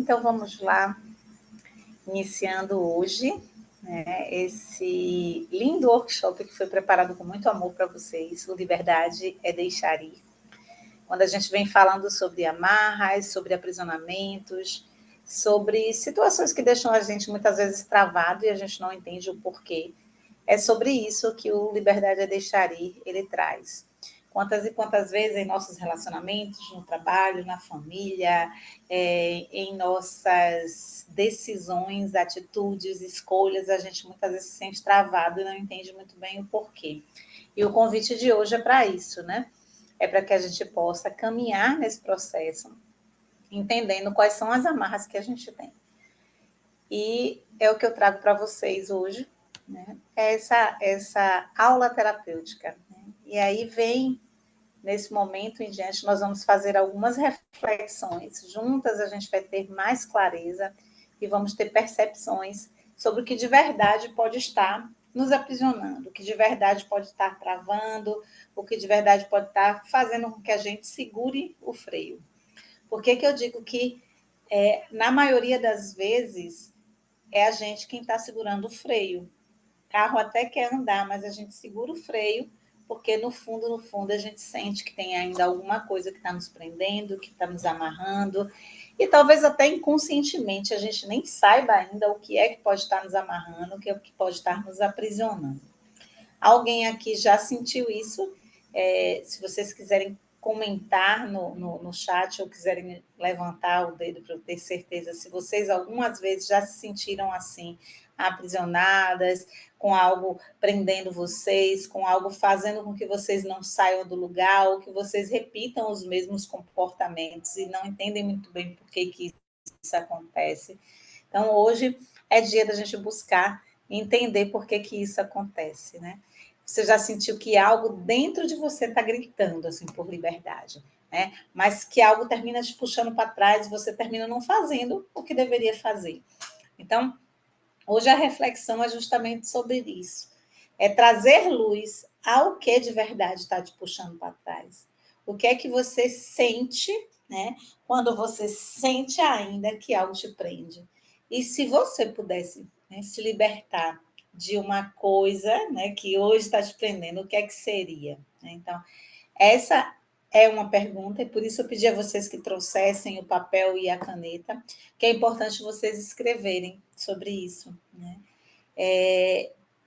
Então, vamos lá, iniciando hoje, né, esse lindo workshop que foi preparado com muito amor para vocês. O Liberdade é Deixar Ir. Quando a gente vem falando sobre amarras, sobre aprisionamentos, sobre situações que deixam a gente muitas vezes travado e a gente não entende o porquê. É sobre isso que o Liberdade é Deixar Ir, ele traz. Quantas e quantas vezes em nossos relacionamentos, no trabalho, na família, em nossas decisões, atitudes, escolhas, a gente muitas vezes se sente travado e não entende muito bem o porquê. E o convite de hoje é para isso, né? É para que a gente possa caminhar nesse processo, entendendo quais são as amarras que a gente tem. E é o que eu trago para vocês hoje, né? É essa aula terapêutica. Né? E aí vem, nesse momento em diante, nós vamos fazer algumas reflexões. Juntas a gente vai ter mais clareza e vamos ter percepções sobre o que de verdade pode estar nos aprisionando, o que de verdade pode estar travando, o que de verdade pode estar fazendo com que a gente segure o freio. Por que eu digo que, na maioria das vezes, é a gente quem está segurando o freio. O carro até quer andar, mas a gente segura o freio, porque no fundo, a gente sente que tem ainda alguma coisa que está nos prendendo, que está nos amarrando, e talvez até inconscientemente a gente nem saiba ainda o que é que pode estar nos amarrando, o que é que pode estar nos aprisionando. Alguém aqui já sentiu isso? Se vocês quiserem comentar no chat ou quiserem levantar o dedo para eu ter certeza se vocês algumas vezes já se sentiram assim, aprisionadas, com algo prendendo vocês, com algo fazendo com que vocês não saiam do lugar, ou que vocês repitam os mesmos comportamentos e não entendem muito bem por que isso acontece. Então, hoje é dia da gente buscar entender por que isso acontece, né? Você já sentiu que algo dentro de você está gritando assim por liberdade, né? Mas que algo termina te puxando para trás e você termina não fazendo o que deveria fazer. Então, hoje a reflexão é justamente sobre isso. É trazer luz ao que de verdade está te puxando para trás. O que é que você sente, né? Quando você sente ainda que algo te prende. E se você pudesse, né, se libertar de uma coisa, né, que hoje está te prendendo, o que é que seria? Então, essa é uma pergunta, e por isso eu pedi a vocês que trouxessem o papel e a caneta, que é importante vocês escreverem sobre isso. Né?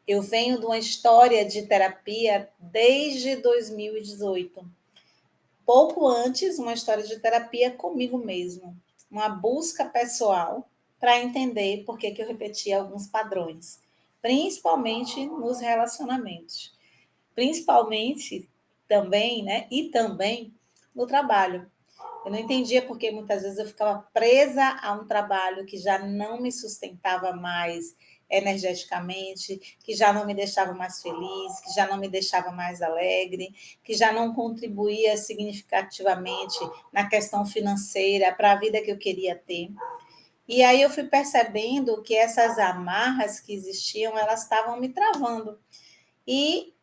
Eu venho de uma história de terapia desde 2018. Pouco antes, uma história de terapia comigo mesmo. Uma busca pessoal para entender por que eu repetia alguns padrões, principalmente nos relacionamentos. Principalmente também, né? E também no trabalho. Eu não entendia porque muitas vezes eu ficava presa a um trabalho que já não me sustentava mais energeticamente, que já não me deixava mais feliz, que já não me deixava mais alegre, que já não contribuía significativamente na questão financeira para a vida que eu queria ter. E aí eu fui percebendo que essas amarras que existiam, elas estavam me travando. E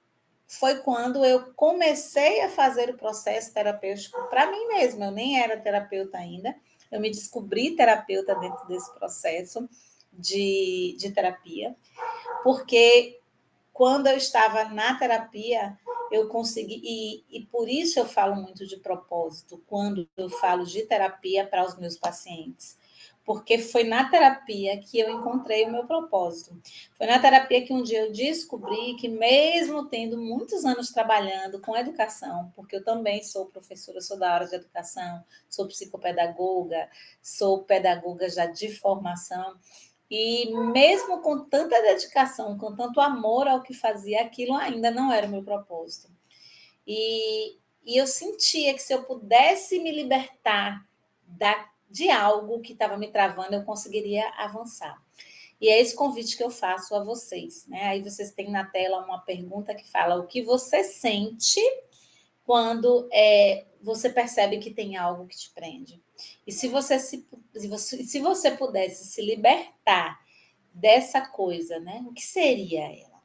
foi quando eu comecei a fazer o processo terapêutico para mim mesma. Eu nem era terapeuta ainda, eu me descobri terapeuta dentro desse processo de terapia, porque quando eu estava na terapia, eu consegui, e por isso eu falo muito de propósito, quando eu falo de terapia para os meus pacientes. Porque foi na terapia que eu encontrei o meu propósito. Foi na terapia que um dia eu descobri que, mesmo tendo muitos anos trabalhando com educação, porque eu também sou professora, sou da área de educação, sou psicopedagoga, sou pedagoga já de formação, e mesmo com tanta dedicação, com tanto amor ao que fazia, aquilo ainda não era o meu propósito. E eu sentia que se eu pudesse me libertar de algo que estava me travando, eu conseguiria avançar. E é esse convite que eu faço a vocês. Né? Aí vocês têm na tela uma pergunta que fala o que você sente quando você percebe que tem algo que te prende. E se você pudesse se libertar dessa coisa, né? O que seria ela?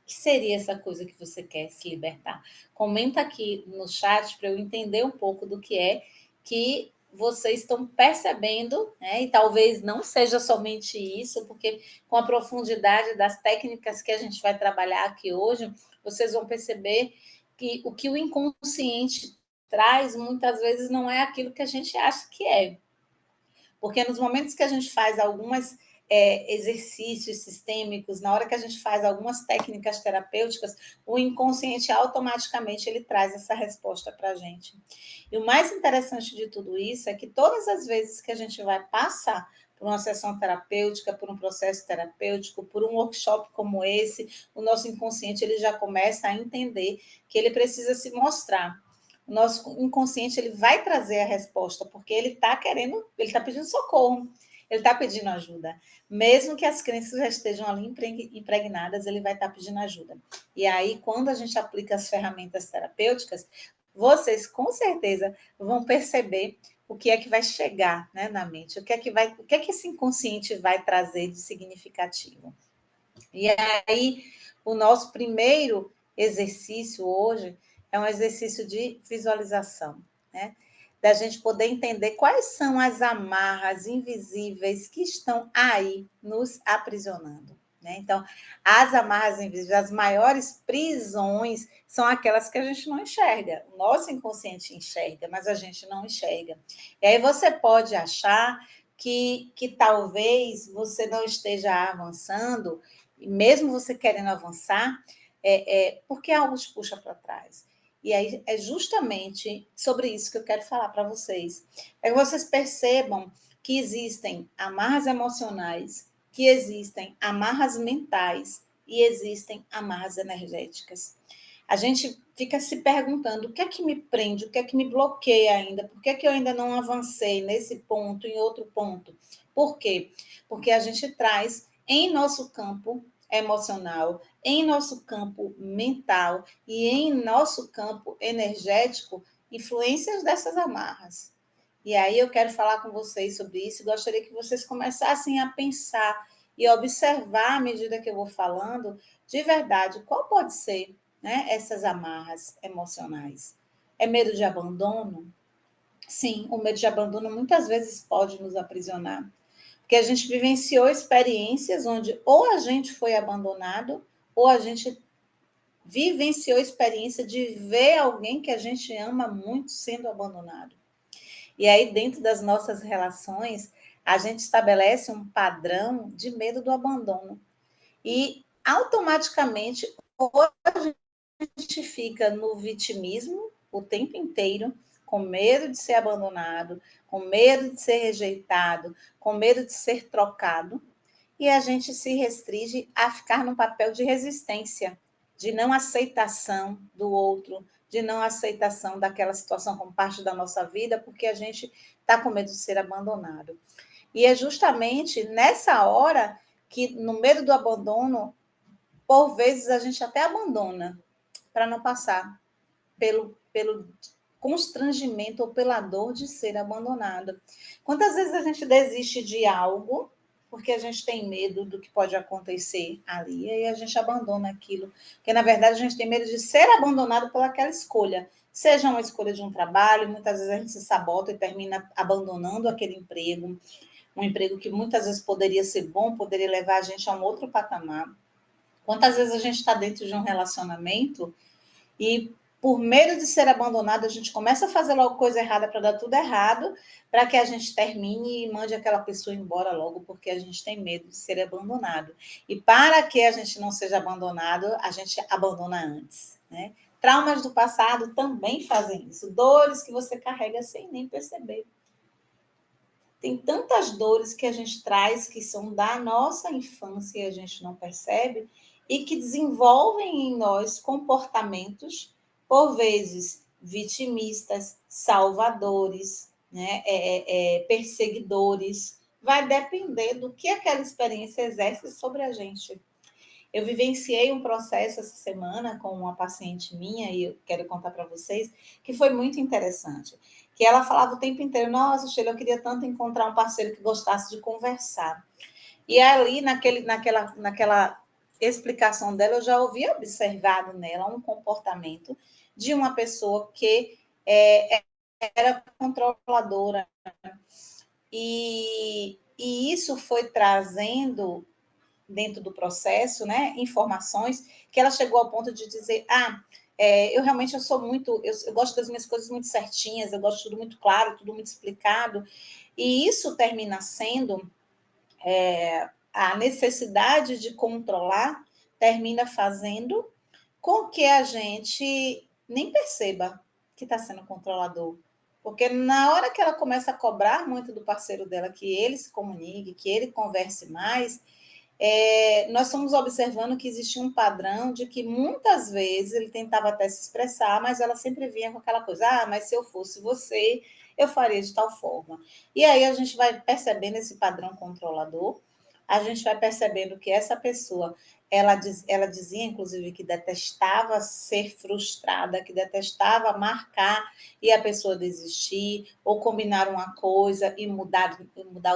O que seria essa coisa que você quer se libertar? Comenta aqui no chat para eu entender um pouco do que é que vocês estão percebendo, né? E talvez não seja somente isso, porque com a profundidade das técnicas que a gente vai trabalhar aqui hoje, vocês vão perceber que o inconsciente traz muitas vezes não é aquilo que a gente acha que é. Porque nos momentos que a gente faz algumas exercícios sistêmicos, na hora que a gente faz algumas técnicas terapêuticas, o inconsciente automaticamente ele traz essa resposta para a gente. E o mais interessante de tudo isso é que todas as vezes que a gente vai passar por uma sessão terapêutica, por um processo terapêutico, por um workshop como esse, o nosso inconsciente ele já começa a entender que ele precisa se mostrar. O nosso inconsciente ele vai trazer a resposta, porque ele está querendo, ele está pedindo socorro, ele está pedindo ajuda. Mesmo que as crenças já estejam ali impregnadas, ele vai estar pedindo ajuda. E aí, quando a gente aplica as ferramentas terapêuticas, vocês com certeza vão perceber o que é que vai chegar, né, na mente, o que é que esse inconsciente vai trazer de significativo. E aí, o nosso primeiro exercício hoje é um exercício de visualização, né? Da gente poder entender quais são as amarras invisíveis que estão aí nos aprisionando. Né? Então, as amarras invisíveis, as maiores prisões, são aquelas que a gente não enxerga. O nosso inconsciente enxerga, mas a gente não enxerga. E aí você pode achar que talvez você não esteja avançando, e mesmo você querendo avançar, porque algo te puxa para trás. E aí é justamente sobre isso que eu quero falar para vocês. É que vocês percebam que existem amarras emocionais, que existem amarras mentais e existem amarras energéticas. A gente fica se perguntando o que é que me prende, o que é que me bloqueia ainda, por que é que eu ainda não avancei nesse ponto, em outro ponto. Por quê? Porque a gente traz em nosso campo emocional, em nosso campo mental e em nosso campo energético, influências dessas amarras. E aí eu quero falar com vocês sobre isso e gostaria que vocês começassem a pensar e observar à medida que eu vou falando, de verdade, qual pode ser, né, essas amarras emocionais. É medo de abandono? Sim, o medo de abandono muitas vezes pode nos aprisionar, porque a gente vivenciou experiências onde ou a gente foi abandonado, ou a gente vivenciou a experiência de ver alguém que a gente ama muito sendo abandonado. E aí, dentro das nossas relações, a gente estabelece um padrão de medo do abandono. E automaticamente, ou a gente fica no vitimismo o tempo inteiro, com medo de ser abandonado, com medo de ser rejeitado, com medo de ser trocado, e a gente se restringe a ficar no papel de resistência, de não aceitação do outro, de não aceitação daquela situação como parte da nossa vida, porque a gente está com medo de ser abandonado. E é justamente nessa hora que, no medo do abandono, por vezes a gente até abandona para não passar pelo constrangimento ou pela dor de ser abandonado. Quantas vezes a gente desiste de algo porque a gente tem medo do que pode acontecer ali, e aí a gente abandona aquilo. Porque, na verdade, a gente tem medo de ser abandonado pelaquela escolha. Seja uma escolha de um trabalho, muitas vezes a gente se sabota e termina abandonando aquele emprego, um emprego que muitas vezes poderia ser bom, poderia levar a gente a um outro patamar. Quantas vezes a gente está dentro de um relacionamento e, por medo de ser abandonado, a gente começa a fazer logo coisa errada para dar tudo errado, para que a gente termine e mande aquela pessoa embora logo, porque a gente tem medo de ser abandonado. E para que a gente não seja abandonado, a gente abandona antes, né? Traumas do passado também fazem isso. Dores que você carrega sem nem perceber. Tem tantas dores que a gente traz que são da nossa infância e a gente não percebe, e que desenvolvem em nós comportamentos, por vezes vitimistas, salvadores, né? Perseguidores. Vai depender do que aquela experiência exerce sobre a gente. Eu vivenciei um processo essa semana com uma paciente minha, e eu quero contar para vocês, que foi muito interessante. Que ela falava o tempo inteiro: nossa, Sheila, eu queria tanto encontrar um parceiro que gostasse de conversar. E ali, naquela explicação dela, eu já havia observado nela um comportamento de uma pessoa que era controladora. E isso foi trazendo, dentro do processo, né, informações, que ela chegou ao ponto de dizer, eu sou muito, eu gosto das minhas coisas muito certinhas, eu gosto de tudo muito claro, tudo muito explicado, e isso termina sendo a necessidade de controlar, termina fazendo com que a gente nem perceba que está sendo controlador. Porque na hora que ela começa a cobrar muito do parceiro dela que ele se comunique, que ele converse mais, nós fomos observando que existia um padrão de que muitas vezes ele tentava até se expressar, mas ela sempre vinha com aquela coisa, mas se eu fosse você, eu faria de tal forma. E aí a gente vai percebendo esse padrão controlador, a gente vai percebendo que essa pessoa, ela dizia, inclusive, que detestava ser frustrada, que detestava marcar e a pessoa desistir, ou combinar uma coisa e mudar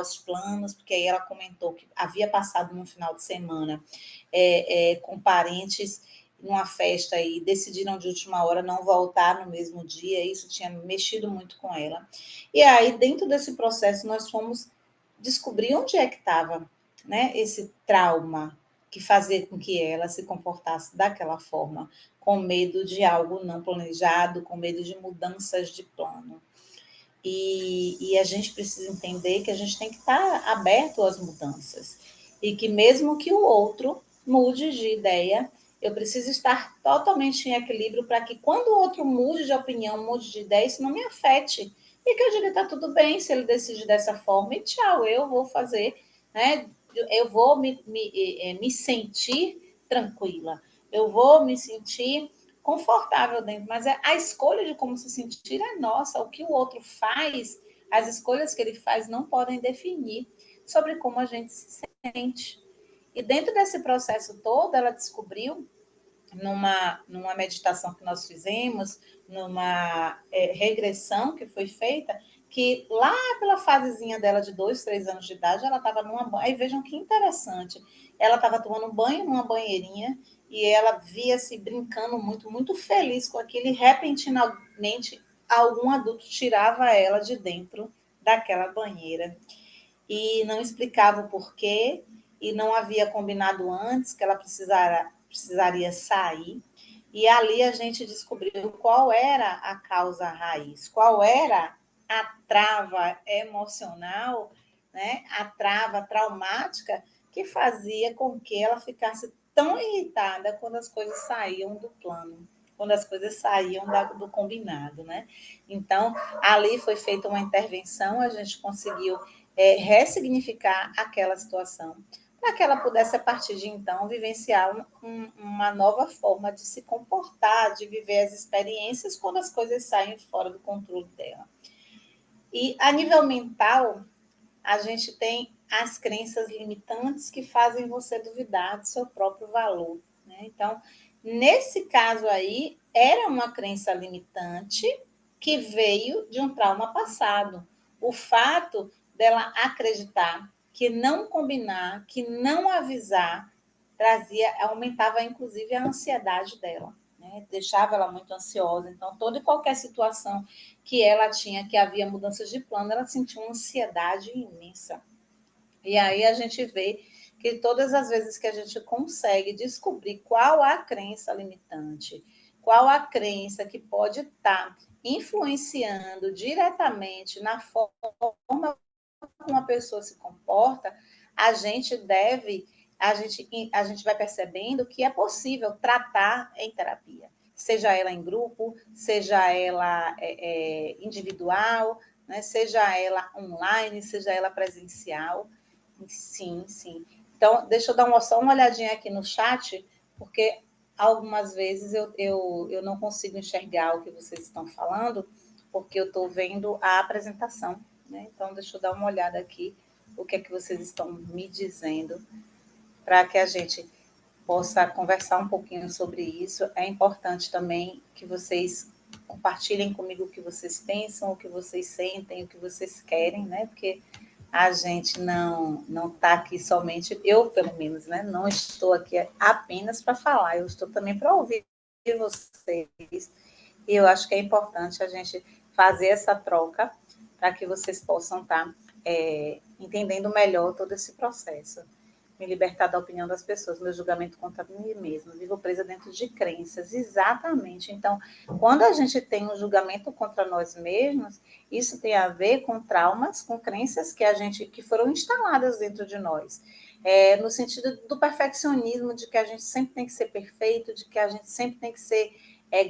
os planos, porque aí ela comentou que havia passado no final de semana com parentes numa festa e decidiram de última hora não voltar no mesmo dia, isso tinha mexido muito com ela. E aí, dentro desse processo, nós fomos descobrir onde é que estava, né, esse trauma que fazia com que ela se comportasse daquela forma, com medo de algo não planejado, com medo de mudanças de plano. E a gente precisa entender que a gente tem que estar aberto às mudanças. E que mesmo que o outro mude de ideia, eu preciso estar totalmente em equilíbrio para que quando o outro mude de opinião, mude de ideia, isso não me afete. E que eu diga, está tudo bem se ele decide dessa forma, e tchau, eu vou fazer, né? Eu vou me sentir tranquila, eu vou me sentir confortável dentro, mas a escolha de como se sentir é nossa. O que o outro faz, as escolhas que ele faz não podem definir sobre como a gente se sente. E dentro desse processo todo, ela descobriu, numa meditação que nós fizemos, numa regressão que foi feita, que lá pela fasezinha dela de 2, 3 anos de idade, ela estava numa. Aí vejam que interessante. Ela estava tomando banho numa banheirinha e ela via-se brincando muito, muito feliz com aquilo, e repentinamente algum adulto tirava ela de dentro daquela banheira e não explicava o porquê, e não havia combinado antes que ela precisaria sair. E ali a gente descobriu qual era a causa raiz, qual era a trava emocional, né? A trava traumática que fazia com que ela ficasse tão irritada quando as coisas saíam do plano, quando as coisas saíam do combinado, né? Então, ali foi feita uma intervenção, a gente conseguiu ressignificar aquela situação, para que ela pudesse, a partir de então, vivenciar uma nova forma de se comportar, de viver as experiências quando as coisas saem fora do controle dela. E, a nível mental, a gente tem as crenças limitantes que fazem você duvidar do seu próprio valor, né? Então, nesse caso aí, era uma crença limitante que veio de um trauma passado. O fato dela acreditar que não combinar, que não avisar, aumentava inclusive a ansiedade dela, né? Deixava ela muito ansiosa. Então, toda e qualquer situação que ela tinha, que havia mudanças de plano, ela sentia uma ansiedade imensa. E aí a gente vê que todas as vezes que a gente consegue descobrir qual a crença limitante, qual a crença que pode estar influenciando diretamente na forma como uma pessoa se comporta, a gente deve, a gente vai percebendo que é possível tratar em terapia, seja ela em grupo, seja ela individual, né, seja ela online, seja ela presencial. Sim, sim. Então, deixa eu dar só uma olhadinha aqui no chat, porque algumas vezes eu não consigo enxergar o que vocês estão falando, porque eu estou vendo a apresentação, né? Então, deixa eu dar uma olhada aqui, o que é que vocês estão me dizendo, para que a gente possa conversar um pouquinho sobre isso. É importante também que vocês compartilhem comigo o que vocês pensam, o que vocês sentem, o que vocês querem, né? Porque a gente não está aqui somente, eu pelo menos, né? Não estou aqui apenas para falar, eu estou também para ouvir vocês. E eu acho que é importante a gente fazer essa troca para que vocês possam estar entendendo melhor todo esse processo. Me libertar da opinião das pessoas, meu julgamento contra mim mesmo, vivo presa dentro de crenças, exatamente. Então, quando a gente tem um julgamento contra nós mesmos, isso tem a ver com traumas, com crenças que foram instaladas dentro de nós. No sentido do perfeccionismo, de que a gente sempre tem que ser perfeito, de que a gente sempre tem que ser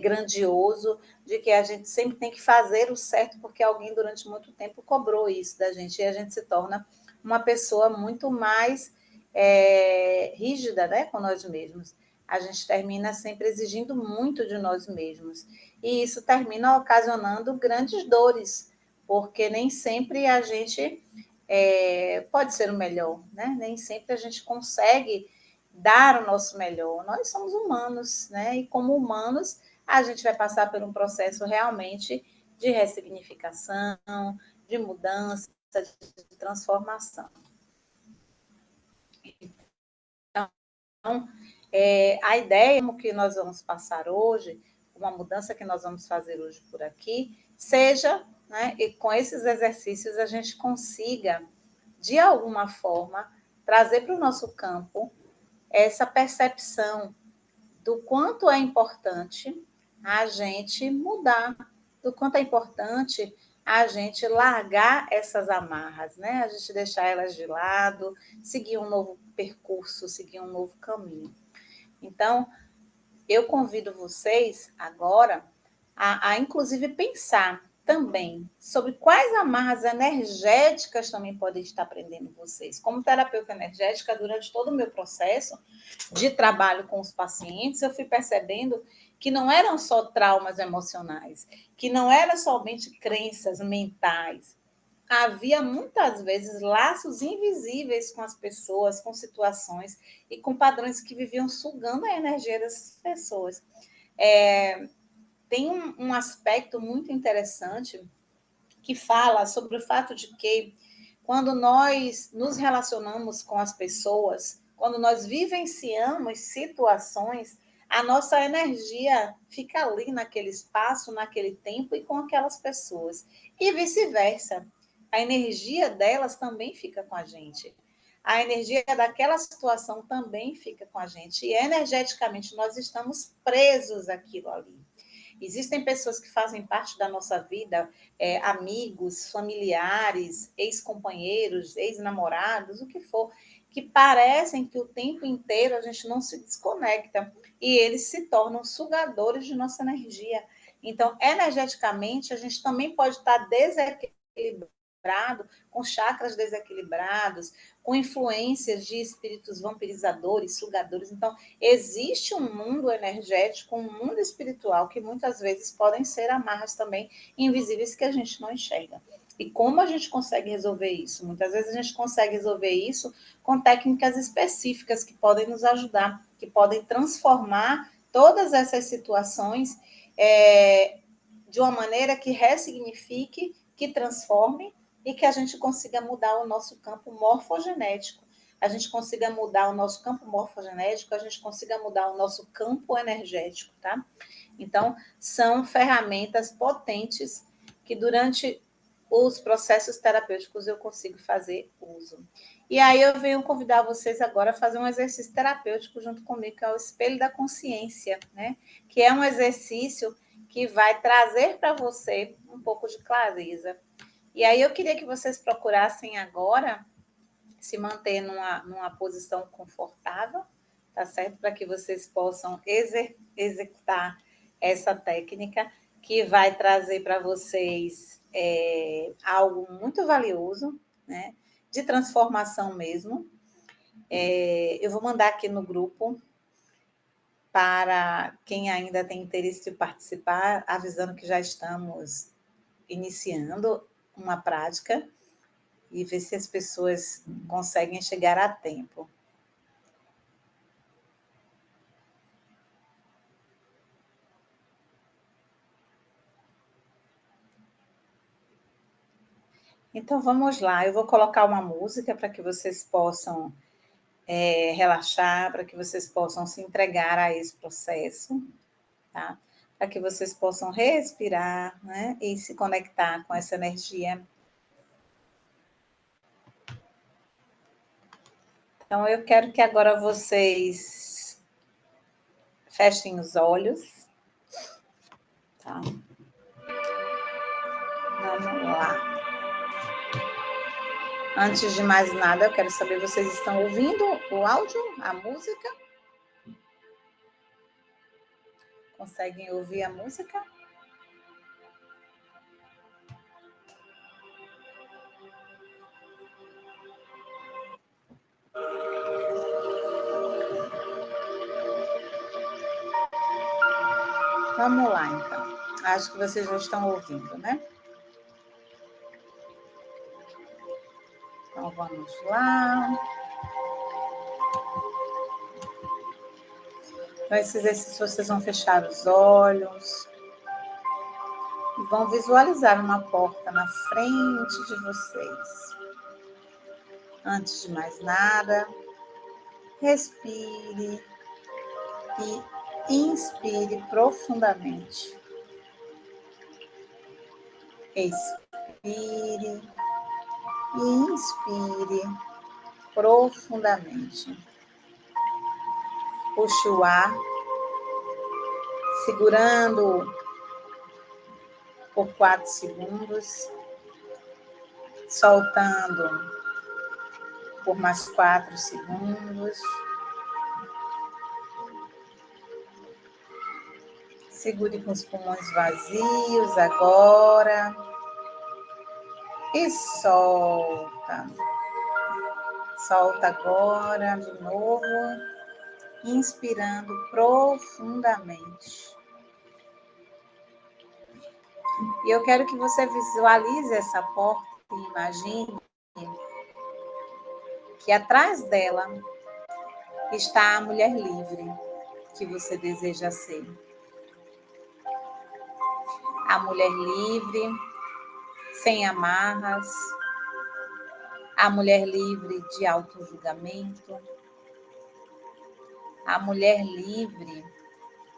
grandioso, de que a gente sempre tem que fazer o certo, porque alguém durante muito tempo cobrou isso da gente, e a gente se torna uma pessoa muito mais rígida, né, com nós mesmos. A gente termina sempre exigindo muito de nós mesmos. E isso termina ocasionando grandes dores, porque nem sempre a gente pode ser o melhor, né? Nem sempre a gente consegue dar o nosso melhor. Nós somos humanos, né? E como humanos, a gente vai passar por um processo realmente de ressignificação, de mudança, de transformação. Então, a ideia que nós vamos passar hoje, uma mudança que nós vamos fazer hoje por aqui, seja, né, e com esses exercícios a gente consiga, de alguma forma, trazer para o nosso campo essa percepção do quanto é importante a gente mudar, do quanto é importante a gente largar essas amarras, né? A gente deixar elas de lado, seguir um novo percurso, seguir um novo caminho. Então, eu convido vocês agora a inclusive, pensar também sobre quais amarras energéticas também podem estar prendendo vocês. Como terapeuta energética, durante todo o meu processo de trabalho com os pacientes, eu fui percebendo que não eram só traumas emocionais, que não eram somente crenças mentais. Havia muitas vezes laços invisíveis com as pessoas, com situações e com padrões que viviam sugando a energia dessas pessoas. Tem um aspecto muito interessante que fala sobre o fato de que quando nós nos relacionamos com as pessoas, quando nós vivenciamos situações, a nossa energia fica ali naquele espaço, naquele tempo e com aquelas pessoas. E vice-versa. A energia delas também fica com a gente. A energia daquela situação também fica com a gente. E energeticamente nós estamos presos àquilo ali. Existem pessoas que fazem parte da nossa vida, amigos, familiares, ex-companheiros, ex-namorados, o que for, que parecem que o tempo inteiro a gente não se desconecta e eles se tornam sugadores de nossa energia. Então, energeticamente, a gente também pode estar desequilibrado, com chakras desequilibrados, com influências de espíritos vampirizadores, sugadores. Então, existe um mundo energético, um mundo espiritual, que muitas vezes podem ser amarras também invisíveis que a gente não enxerga. E como a gente consegue resolver isso? Muitas vezes a gente consegue resolver isso com técnicas específicas que podem nos ajudar, que podem transformar todas essas situações de uma maneira que ressignifique, que transforme e que a gente consiga mudar o nosso campo morfogenético. A gente consiga mudar o nosso campo morfogenético, a gente consiga mudar o nosso campo energético, tá? Então, são ferramentas potentes que durante os processos terapêuticos eu consigo fazer uso. E aí eu venho convidar vocês agora a fazer um exercício terapêutico junto comigo, que é o espelho da consciência, né? Que é um exercício que vai trazer para você um pouco de clareza. E aí eu queria que vocês procurassem agora se manter numa posição confortável, tá certo? Para que vocês possam executar essa técnica que vai trazer para vocês algo muito valioso, né? De transformação mesmo. Eu vou mandar aqui no grupo para quem ainda tem interesse de participar, avisando que já estamos iniciando uma prática e ver se as pessoas conseguem chegar a tempo. Então, vamos lá. Eu vou colocar uma música para que vocês possam relaxar, para que vocês possam se entregar a esse processo, tá? para que vocês possam respirar, né? E se conectar com essa energia. Então, eu quero que agora vocês fechem os olhos. Tá? Vamos lá. Antes de mais nada, eu quero saber, vocês estão ouvindo o áudio, a música? Conseguem ouvir a música? Vamos lá, então. Acho que vocês já estão ouvindo, né? Então, vamos lá. Então, esse exercício, vocês vão fechar os olhos e vão visualizar uma porta na frente de vocês. Antes de mais nada, respire e inspire profundamente. Expire e inspire profundamente. Puxe o ar, segurando por 4 segundos, soltando por mais 4 segundos. Segure com os pulmões vazios agora. E solta. Solta agora de novo, inspirando profundamente. E eu quero que você visualize essa porta e imagine que atrás dela está a mulher livre que você deseja ser. A mulher livre, sem amarras, a mulher livre de autojulgamento, a mulher livre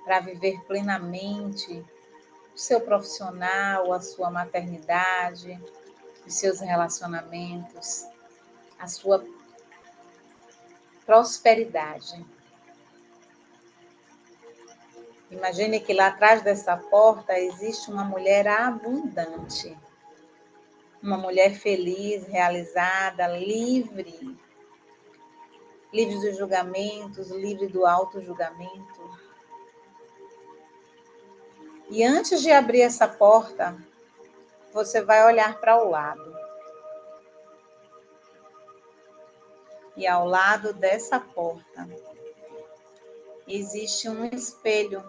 para viver plenamente o seu profissional, a sua maternidade, os seus relacionamentos, a sua prosperidade. Imagine que lá atrás dessa porta existe uma mulher abundante, uma mulher feliz, realizada, livre, livre dos julgamentos, livre do auto-julgamento. E antes de abrir essa porta, você vai olhar para o lado. E ao lado dessa porta existe um espelho,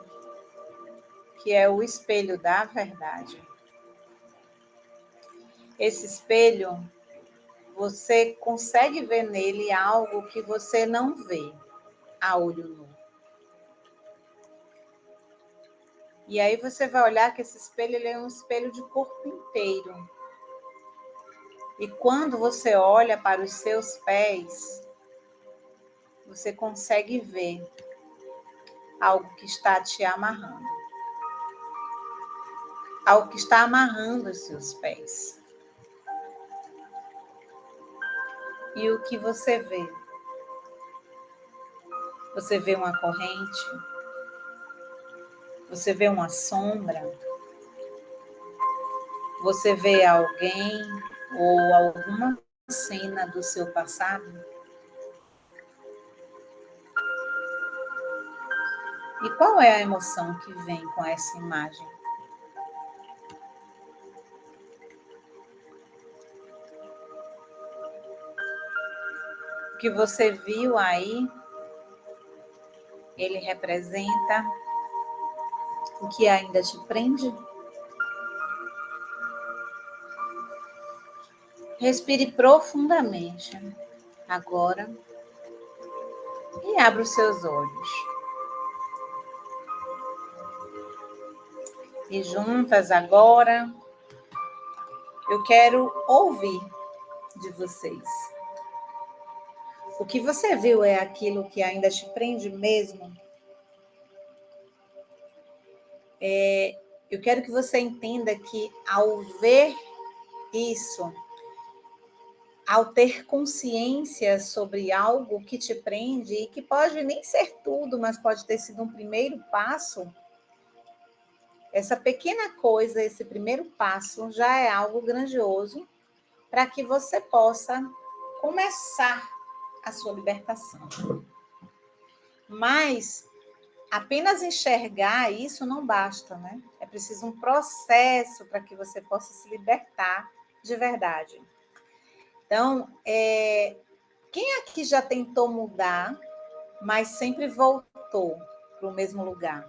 que é o espelho da verdade. Esse espelho, você consegue ver nele algo que você não vê a olho nu. E aí você vai olhar que esse espelho ele é um espelho de corpo inteiro. E quando você olha para os seus pés, você consegue ver algo que está te amarrando. Algo que está amarrando os seus pés. E o que você vê? Você vê uma corrente? Você vê uma sombra? Você vê alguém ou alguma cena do seu passado? E qual é a emoção que vem com essa imagem? O que você viu aí, ele representa o que ainda te prende? Respire profundamente agora e abra os seus olhos. E juntas agora, eu quero ouvir de vocês. O que você viu é aquilo que ainda te prende mesmo? Eu quero que você entenda que, ao ver isso, ao ter consciência sobre algo que te prende, e que pode nem ser tudo, mas pode ter sido um primeiro passo, essa pequena coisa, esse primeiro passo, já é algo grandioso para que você possa começar a sua libertação. Mas apenas enxergar isso não basta, né? É preciso um processo para que você possa se libertar de verdade. Então, quem aqui já tentou mudar, mas sempre voltou para o mesmo lugar?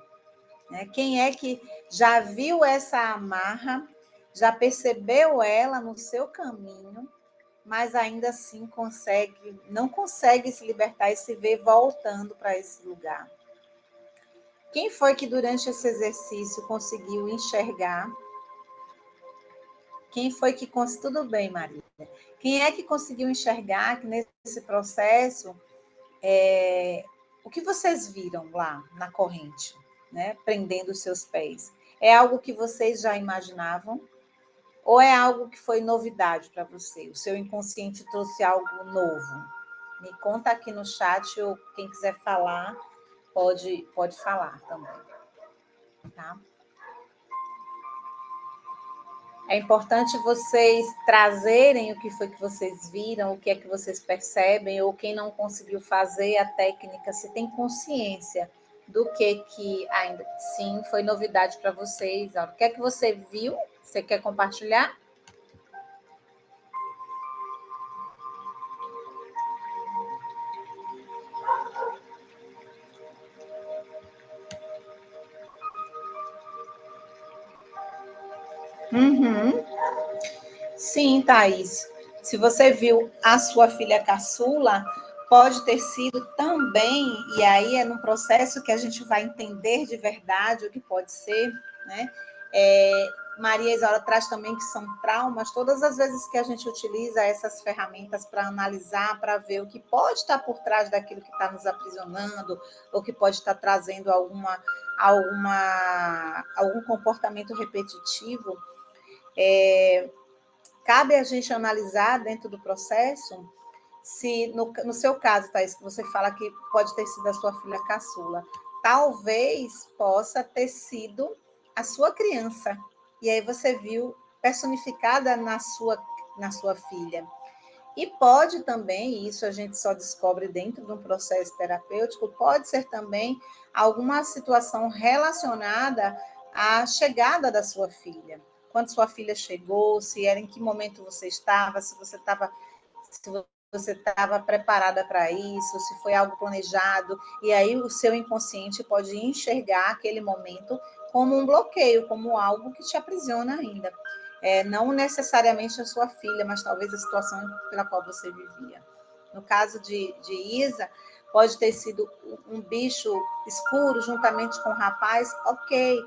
Né? Quem é que já viu essa amarra, já percebeu ela no seu caminho, mas ainda assim não consegue se libertar e se ver voltando para esse lugar? Quem foi que durante esse exercício conseguiu enxergar? Quem foi que conseguiu? Tudo bem, Maria. Quem é que conseguiu enxergar que nesse processo, o que vocês viram lá na corrente, né, prendendo os seus pés? É algo que vocês já imaginavam? Ou é algo que foi novidade para você? O seu inconsciente trouxe algo novo? Me conta aqui no chat, ou quem quiser falar, pode falar também. Tá? É importante vocês trazerem o que foi que vocês viram, o que é que vocês percebem, ou quem não conseguiu fazer a técnica, se tem consciência do que ainda sim foi novidade para vocês. O que é que você viu? Você quer compartilhar? Uhum. Sim, Thaís. Se você viu a sua filha caçula, pode ter sido também, e aí é num processo que a gente vai entender de verdade o que pode ser, né? Maria Isaura traz também que são traumas, todas as vezes que a gente utiliza essas ferramentas para analisar, para ver o que pode estar por trás daquilo que está nos aprisionando, ou que pode estar trazendo algum comportamento repetitivo, cabe a gente analisar dentro do processo se, no seu caso, Thaís, que você fala que pode ter sido a sua filha caçula, talvez possa ter sido a sua criança. E aí você viu personificada na sua filha. E pode também, isso a gente só descobre dentro de um processo terapêutico, pode ser também alguma situação relacionada à chegada da sua filha. Quando sua filha chegou, se era em que momento você estava, se você estava preparada para isso, se foi algo planejado, e aí o seu inconsciente pode enxergar aquele momento como um bloqueio, como algo que te aprisiona ainda. Não necessariamente a sua filha, mas talvez a situação pela qual você vivia. No caso de Isa, pode ter sido um bicho escuro juntamente com o rapaz, ok.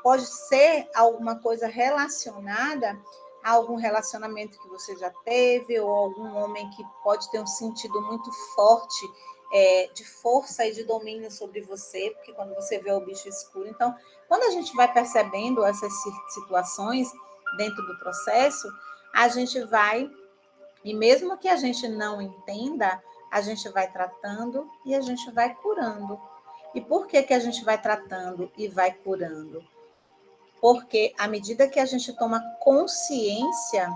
Pode ser alguma coisa relacionada a algum relacionamento que você já teve, ou algum homem que pode ter um sentido muito forte de força e de domínio sobre você, porque quando você vê o bicho escuro. Então, quando a gente vai percebendo essas situações dentro do processo, a gente vai, e mesmo que a gente não entenda, a gente vai tratando e a gente vai curando. E por que a gente vai tratando e vai curando? Porque à medida que a gente toma consciência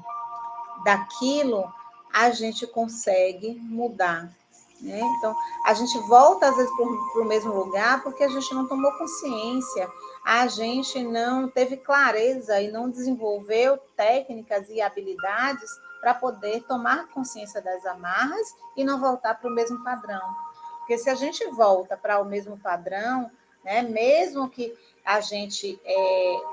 daquilo, a gente consegue mudar. Né? Então, a gente volta às vezes para o mesmo lugar porque a gente não tomou consciência, a gente não teve clareza e não desenvolveu técnicas e habilidades para poder tomar consciência das amarras e não voltar para o mesmo padrão. Porque se a gente volta para o mesmo padrão, né, mesmo que a gente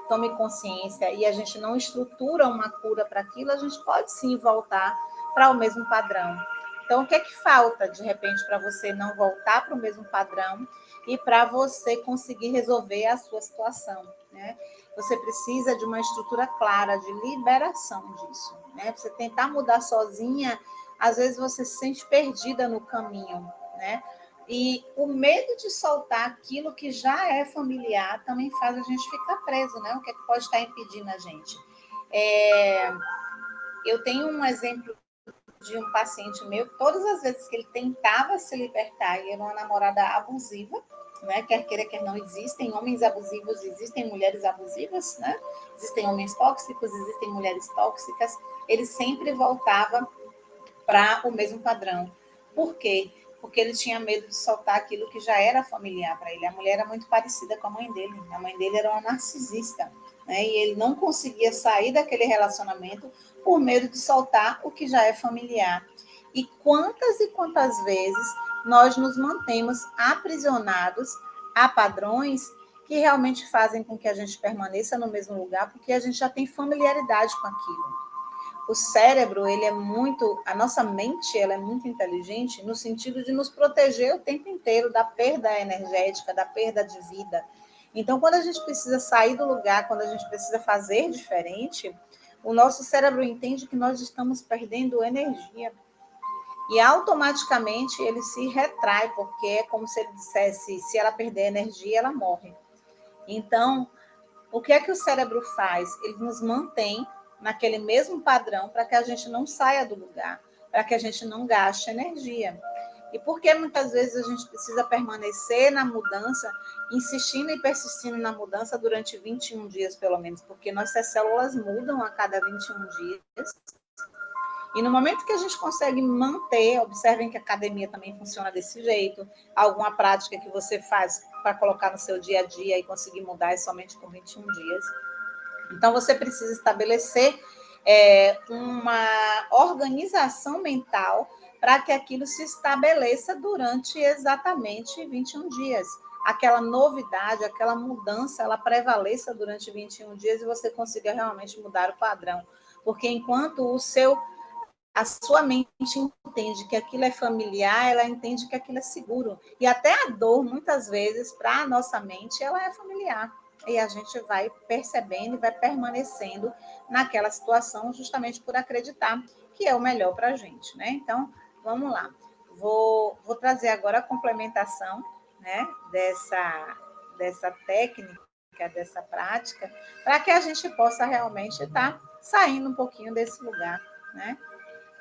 tome consciência e a gente não estrutura uma cura para aquilo, a gente pode sim voltar para o mesmo padrão. Então, o que é que falta, de repente, para você não voltar para o mesmo padrão e para você conseguir resolver a sua situação, né? Você precisa de uma estrutura clara de liberação disso, né? Você tentar mudar sozinha, às vezes você se sente perdida no caminho, né? E o medo de soltar aquilo que já é familiar também faz a gente ficar preso, né? O que é que pode estar impedindo a gente? É, eu tenho um exemplo de um paciente meu, que todas as vezes que ele tentava se libertar, e era uma namorada abusiva, né? Quer queira, quer não, existem homens abusivos, existem mulheres abusivas, né? Existem homens tóxicos, existem mulheres tóxicas. Ele sempre voltava para o mesmo padrão. Por quê? Porque ele tinha medo de soltar aquilo que já era familiar para ele. A mulher era muito parecida com a mãe dele. A mãe dele era uma narcisista, né? E ele não conseguia sair daquele relacionamento por medo de soltar o que já é familiar. E quantas vezes nós nos mantemos aprisionados a padrões que realmente fazem com que a gente permaneça no mesmo lugar, porque a gente já tem familiaridade com aquilo. O cérebro, ele é muito, a nossa mente, ela é muito inteligente no sentido de nos proteger o tempo inteiro da perda energética, da perda de vida. Então, quando a gente precisa sair do lugar, quando a gente precisa fazer diferente, o nosso cérebro entende que nós estamos perdendo energia. E automaticamente ele se retrai, porque é como se ele dissesse, se ela perder energia, ela morre. Então, o que é que o cérebro faz? Ele nos mantém naquele mesmo padrão para que a gente não saia do lugar, para que a gente não gaste energia. E por que muitas vezes a gente precisa permanecer na mudança, insistindo e persistindo na mudança durante 21 dias, pelo menos? Porque nossas células mudam a cada 21 dias. E no momento que a gente consegue manter, observem que a academia também funciona desse jeito, alguma prática que você faz para colocar no seu dia a dia e conseguir mudar é somente com 21 dias. Então, você precisa estabelecer uma organização mental para que aquilo se estabeleça durante exatamente 21 dias. Aquela novidade, aquela mudança, ela prevaleça durante 21 dias e você consiga realmente mudar o padrão. Porque enquanto a sua mente entende que aquilo é familiar, ela entende que aquilo é seguro. E até a dor, muitas vezes, para a nossa mente, ela é familiar. E a gente vai percebendo e vai permanecendo naquela situação justamente por acreditar que é o melhor para a gente, né? Então, vamos lá. Vou trazer agora a complementação, né, dessa técnica, dessa prática, para que a gente possa realmente estar saindo um pouquinho desse lugar, né?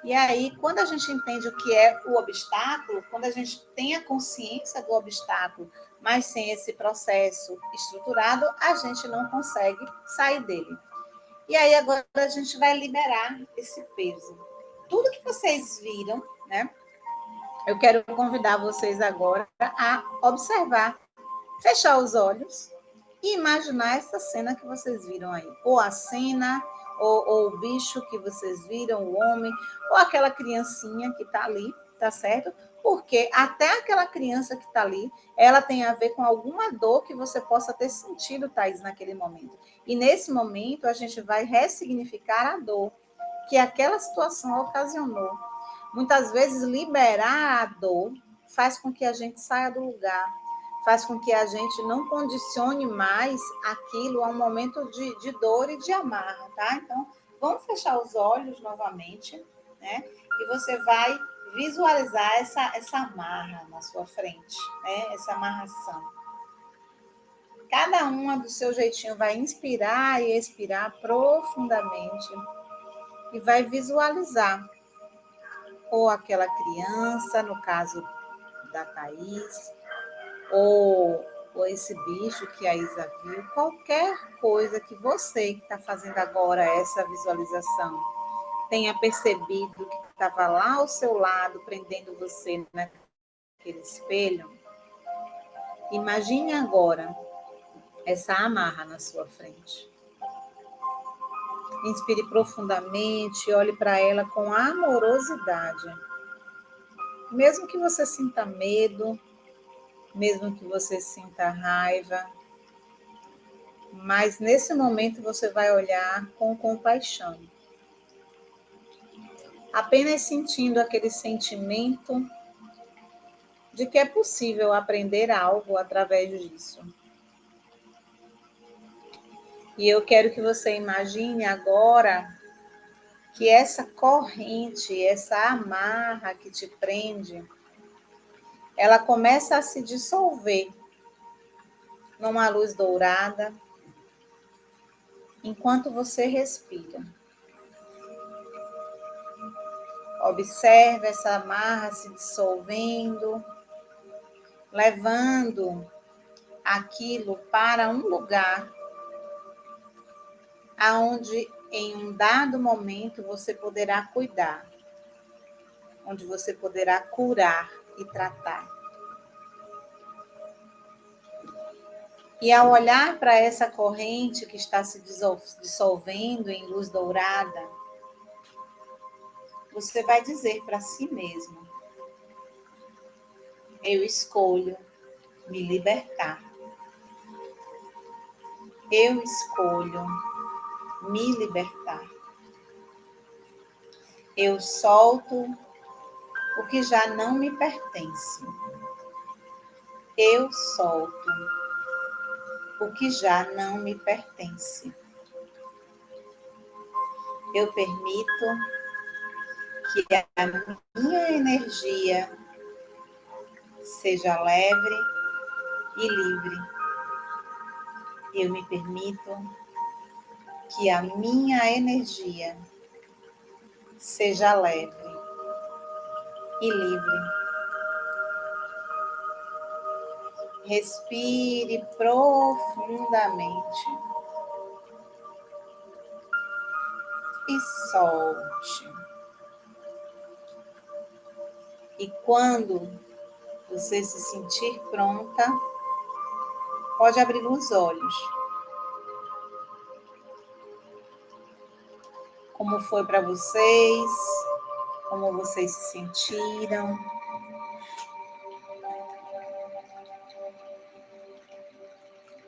E aí, quando a gente entende o que é o obstáculo, quando a gente tem a consciência do obstáculo, mas sem esse processo estruturado, a gente não consegue sair dele. E aí, agora a gente vai liberar esse peso. Tudo que vocês viram, né? Eu quero convidar vocês agora a observar, fechar os olhos e imaginar essa cena que vocês viram aí. Ou a cena, ou o bicho que vocês viram, o homem, ou aquela criancinha que está ali, tá certo? Porque até aquela criança que está ali, ela tem a ver com alguma dor que você possa ter sentido, Thaís, naquele momento. E nesse momento, a gente vai ressignificar a dor que aquela situação ocasionou. Muitas vezes, liberar a dor faz com que a gente saia do lugar, faz com que a gente não condicione mais aquilo a um momento de dor e de amarra, tá? Então, vamos fechar os olhos novamente, né? E você vai visualizar essa amarra na sua frente, né? Essa amarração. Cada uma do seu jeitinho vai inspirar e expirar profundamente e vai visualizar ou aquela criança, no caso da Thaís, ou esse bicho que a Isa viu, qualquer coisa que você que está fazendo agora essa visualização tenha percebido que estava lá ao seu lado, prendendo você naquele espelho, imagine agora essa amarra na sua frente. Inspire profundamente, olhe para ela com amorosidade. Mesmo que você sinta medo, mesmo que você sinta raiva, mas nesse momento você vai olhar com compaixão. Apenas sentindo aquele sentimento de que é possível aprender algo através disso. E eu quero que você imagine agora que essa corrente, essa amarra que te prende, ela começa a se dissolver numa luz dourada, enquanto você respira. Observe essa amarra se dissolvendo, levando aquilo para um lugar aonde em um dado momento você poderá cuidar, onde você poderá curar e tratar. E ao olhar para essa corrente que está se dissolvendo em luz dourada, você vai dizer para si mesmo: eu escolho me libertar. Eu escolho me libertar. Eu solto o que já não me pertence. Eu solto o que já não me pertence. Eu permito que a minha energia seja leve e livre. Eu me permito que a minha energia seja leve e livre. Respire profundamente e solte. E quando você se sentir pronta, pode abrir os olhos. Como foi para vocês? Como vocês se sentiram?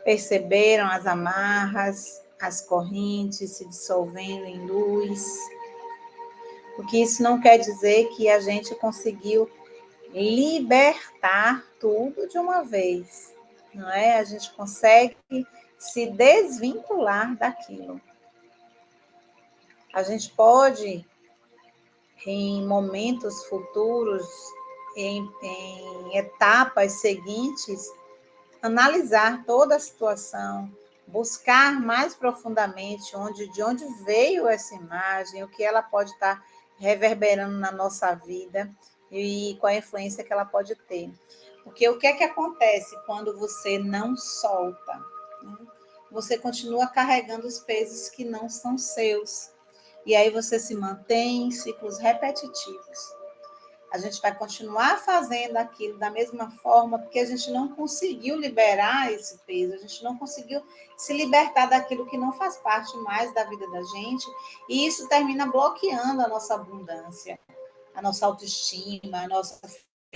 Perceberam as amarras, as correntes se dissolvendo em luz? Porque isso não quer dizer que a gente conseguiu libertar tudo de uma vez, não é? A gente consegue se desvincular daquilo. A gente pode, em momentos futuros, em etapas seguintes, analisar toda a situação, buscar mais profundamente de onde veio essa imagem, o que ela pode estar reverberando na nossa vida e qual a influência que ela pode ter. Porque o que é que acontece quando você não solta? Você continua carregando os pesos que não são seus. E aí você se mantém em ciclos repetitivos. A gente vai continuar fazendo aquilo da mesma forma, porque a gente não conseguiu liberar esse peso, a gente não conseguiu se libertar daquilo que não faz parte mais da vida da gente, e isso termina bloqueando a nossa abundância, a nossa autoestima, a nossa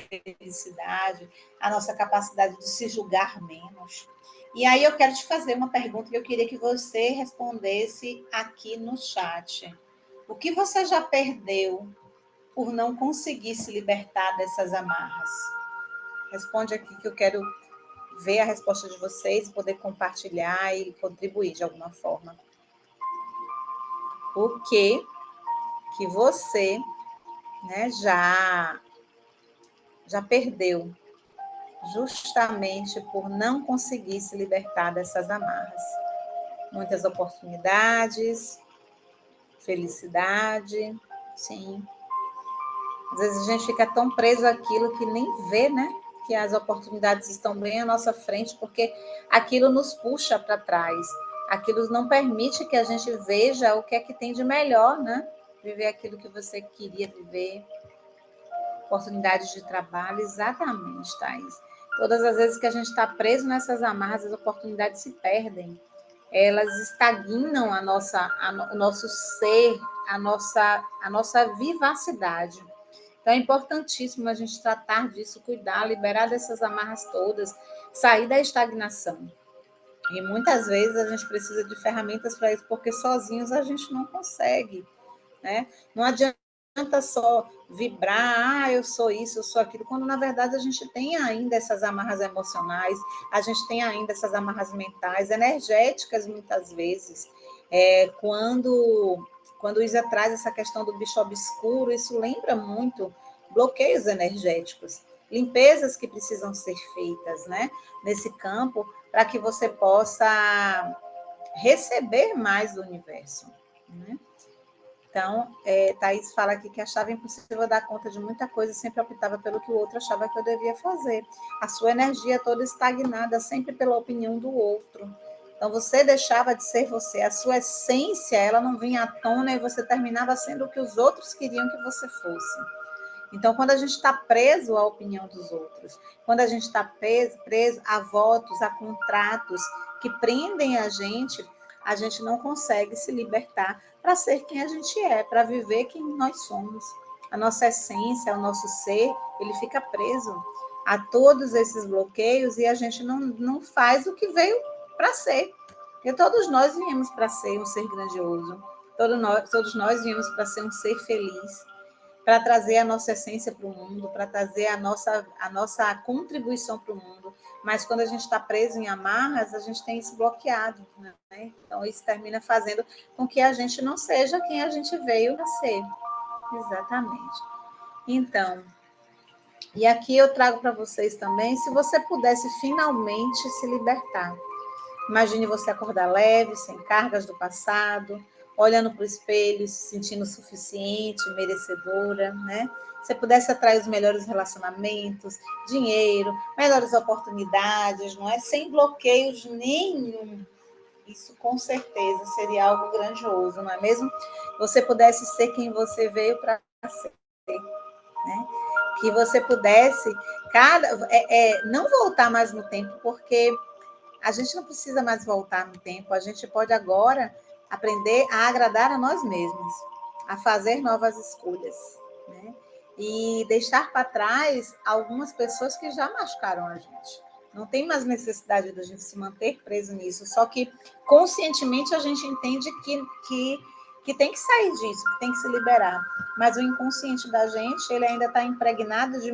felicidade, a nossa capacidade de se julgar menos. E aí eu quero te fazer uma pergunta que eu queria que você respondesse aqui no chat. O que você já perdeu por não conseguir se libertar dessas amarras? Responde aqui que eu quero ver a resposta de vocês, poder compartilhar e contribuir de alguma forma. O que você, né, já perdeu justamente por não conseguir se libertar dessas amarras? Muitas oportunidades, felicidade, sim. Às vezes a gente fica tão preso àquilo que nem vê, né? Que as oportunidades estão bem à nossa frente, porque aquilo nos puxa para trás. Aquilo não permite que a gente veja o que é que tem de melhor, né? Viver aquilo que você queria viver. Oportunidades de trabalho, exatamente, Thaís. Todas as vezes que a gente está preso nessas amarras, as oportunidades se perdem. Elas estagnam o nosso ser, a nossa vivacidade. Então, é importantíssimo a gente tratar disso, cuidar, liberar dessas amarras todas, sair da estagnação. E muitas vezes a gente precisa de ferramentas para isso, porque sozinhos a gente não consegue, né? Não adianta só vibrar, eu sou isso, eu sou aquilo, quando na verdade a gente tem ainda essas amarras emocionais, a gente tem ainda essas amarras mentais, energéticas muitas vezes. Quando o Isa traz essa questão do bicho obscuro, isso lembra muito bloqueios energéticos. limpezas que precisam ser feitas, né, nesse campo, para que você possa receber mais do universo, né? Então, Thaís fala aqui que achava impossível dar conta de muita coisa, sempre optava pelo que o outro achava que eu devia fazer. A sua energia toda estagnada, sempre pela opinião do outro. Então, você deixava de ser você, a sua essência, ela não vinha à tona e você terminava sendo o que os outros queriam que você fosse. Então, quando a gente está preso à opinião dos outros, quando a gente está preso a votos, a contratos que prendem a gente não consegue se libertar para ser quem a gente é, para viver quem nós somos. A nossa essência, o nosso ser, ele fica preso a todos esses bloqueios e a gente não faz o que veio para ser. Porque todos nós viemos para ser um ser grandioso, todos nós viemos para ser um ser feliz, para trazer a nossa essência para o mundo, para trazer a nossa contribuição para o mundo. Mas quando a gente está preso em amarras, a gente tem isso bloqueado, né? Então, isso termina fazendo com que a gente não seja quem a gente veio nascer. Exatamente. Então, e aqui eu trago para vocês também, se você pudesse finalmente se libertar. Imagine você acordar leve, sem cargas do passado, olhando para o espelho, se sentindo suficiente, merecedora, né? Se pudesse atrair os melhores relacionamentos, dinheiro, melhores oportunidades, não é? Sem bloqueios nenhum. Isso com certeza seria algo grandioso, não é mesmo? Você pudesse ser quem você veio para ser, né? Que você pudesse não voltar mais no tempo, porque a gente não precisa mais voltar no tempo, a gente pode agora aprender a agradar a nós mesmos, a fazer novas escolhas, né? E deixar para trás algumas pessoas que já machucaram a gente. Não tem mais necessidade da gente se manter preso nisso, só que conscientemente a gente entende que tem que sair disso, que tem que se liberar. Mas o inconsciente da gente, ele ainda está impregnado de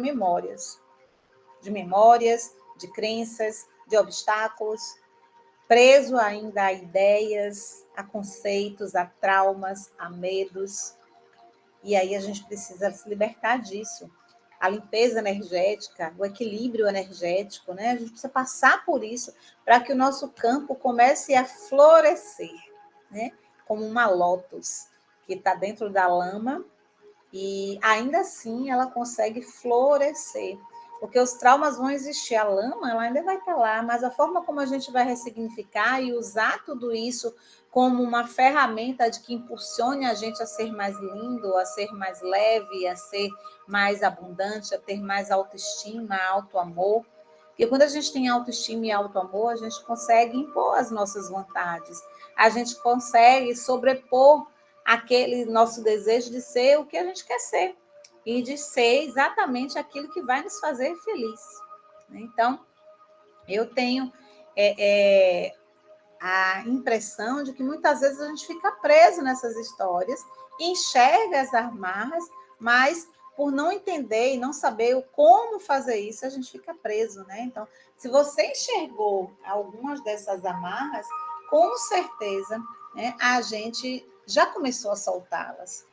crenças, de obstáculos, preso ainda a ideias, a conceitos, a traumas, a medos. E aí a gente precisa se libertar disso. A limpeza energética, o equilíbrio energético, né? A gente precisa passar por isso para que o nosso campo comece a florescer, né? Como uma lótus que está dentro da lama e ainda assim ela consegue florescer. Porque os traumas vão existir, a lama ela ainda vai estar lá, mas a forma como a gente vai ressignificar e usar tudo isso como uma ferramenta de que impulsione a gente a ser mais lindo, a ser mais leve, a ser mais abundante, a ter mais autoestima, auto-amor. Porque quando a gente tem autoestima e auto-amor, a gente consegue impor as nossas vontades, a gente consegue sobrepor aquele nosso desejo de ser o que a gente quer ser e de ser exatamente aquilo que vai nos fazer feliz. Então, eu tenho a impressão de que muitas vezes a gente fica preso nessas histórias, enxerga as amarras, mas por não entender e não saber como fazer isso, a gente fica preso, né? Então, se você enxergou algumas dessas amarras, com certeza, né, a gente já começou a soltá-las.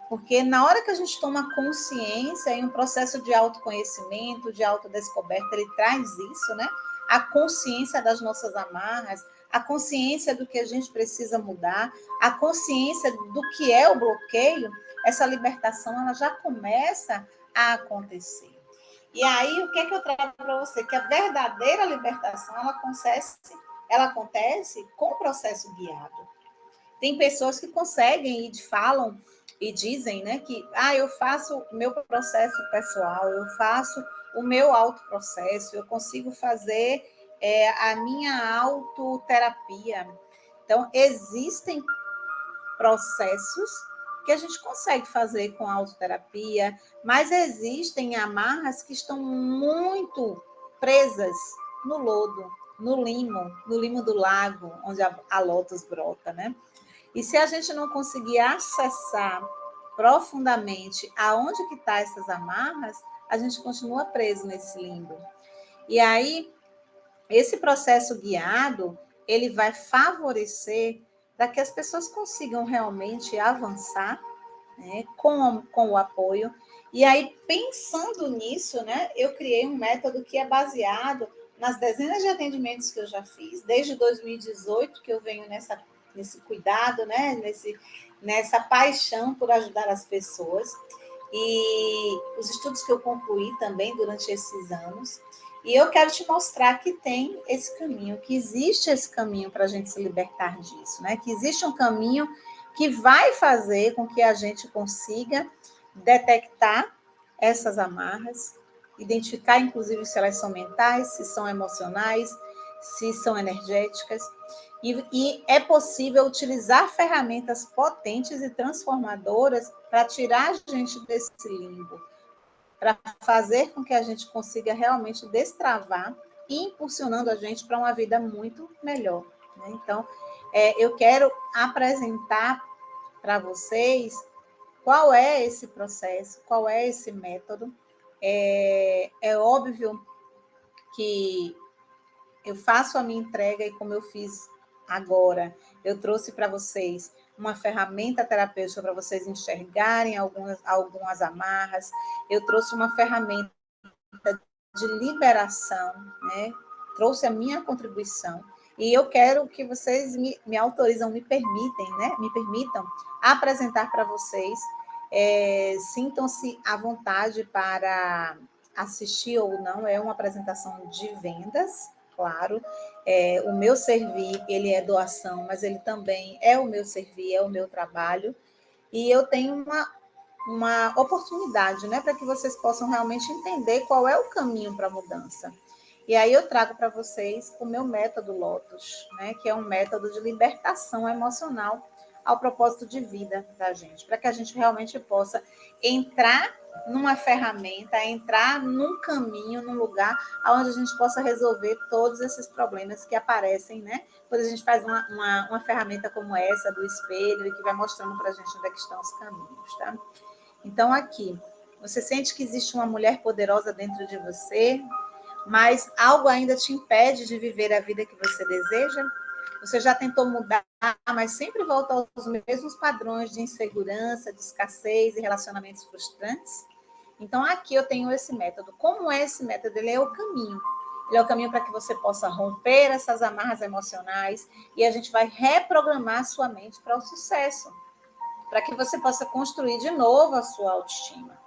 Porque na hora que a gente toma consciência em um processo de autoconhecimento, de autodescoberta, ele traz isso, né? A consciência das nossas amarras, a consciência do que a gente precisa mudar, a consciência do que é o bloqueio, essa libertação ela já começa a acontecer. E aí, o que é que eu trago para você? Que a verdadeira libertação ela acontece com o processo guiado. Tem pessoas que conseguem e falam e dizem, né, que eu faço o meu processo pessoal, eu faço o meu autoprocesso, eu consigo fazer a minha autoterapia. Então, existem processos que a gente consegue fazer com a autoterapia, mas existem amarras que estão muito presas no lodo, no limo do lago, onde a lótus brota, né? E se a gente não conseguir acessar profundamente aonde que tá essas amarras, a gente continua preso nesse limbo. E aí, esse processo guiado, ele vai favorecer para que as pessoas consigam realmente avançar, né, com o apoio. E aí, pensando nisso, né, eu criei um método que é baseado nas dezenas de atendimentos que eu já fiz, desde 2018, que eu venho nesse cuidado, né, nessa paixão por ajudar as pessoas, e os estudos que eu concluí também durante esses anos. E eu quero te mostrar que tem esse caminho, que existe esse caminho para a gente se libertar disso, né? Que existe um caminho que vai fazer com que a gente consiga detectar essas amarras, identificar, inclusive, se elas são mentais, se são emocionais, se são energéticas. E é possível utilizar ferramentas potentes e transformadoras para tirar a gente desse limbo, para fazer com que a gente consiga realmente destravar e impulsionando a gente para uma vida muito melhor. Né? Então, eu quero apresentar para vocês qual é esse processo, qual é esse método. É óbvio que eu faço a minha entrega e como eu fiz agora, eu trouxe para vocês uma ferramenta terapêutica para vocês enxergarem algumas amarras, eu trouxe uma ferramenta de liberação, né? Trouxe a minha contribuição e eu quero que vocês me autorizam, me permitem, né? Me permitam apresentar para vocês. Sintam-se à vontade para assistir ou não, é uma apresentação de vendas, claro. O meu servir, ele é doação, mas ele também é o meu servir, é o meu trabalho. E eu tenho uma oportunidade, né, para que vocês possam realmente entender qual é o caminho para a mudança. E aí eu trago para vocês o meu método Lotus, né, que é um método de libertação emocional ao propósito de vida da gente, para que a gente realmente possa entrar numa ferramenta, entrar num caminho, num lugar onde a gente possa resolver todos esses problemas que aparecem, né? Quando a gente faz uma ferramenta como essa, do espelho, e que vai mostrando para a gente onde é que estão os caminhos, tá? Então, aqui, você sente que existe uma mulher poderosa dentro de você, mas algo ainda te impede de viver a vida que você deseja? Você já tentou mudar, mas sempre volta aos mesmos padrões de insegurança, de escassez e relacionamentos frustrantes? Então, aqui eu tenho esse método. Como é esse método? Ele é o caminho. Ele é o caminho para que você possa romper essas amarras emocionais e a gente vai reprogramar sua mente para o sucesso, para que você possa construir de novo a sua autoestima.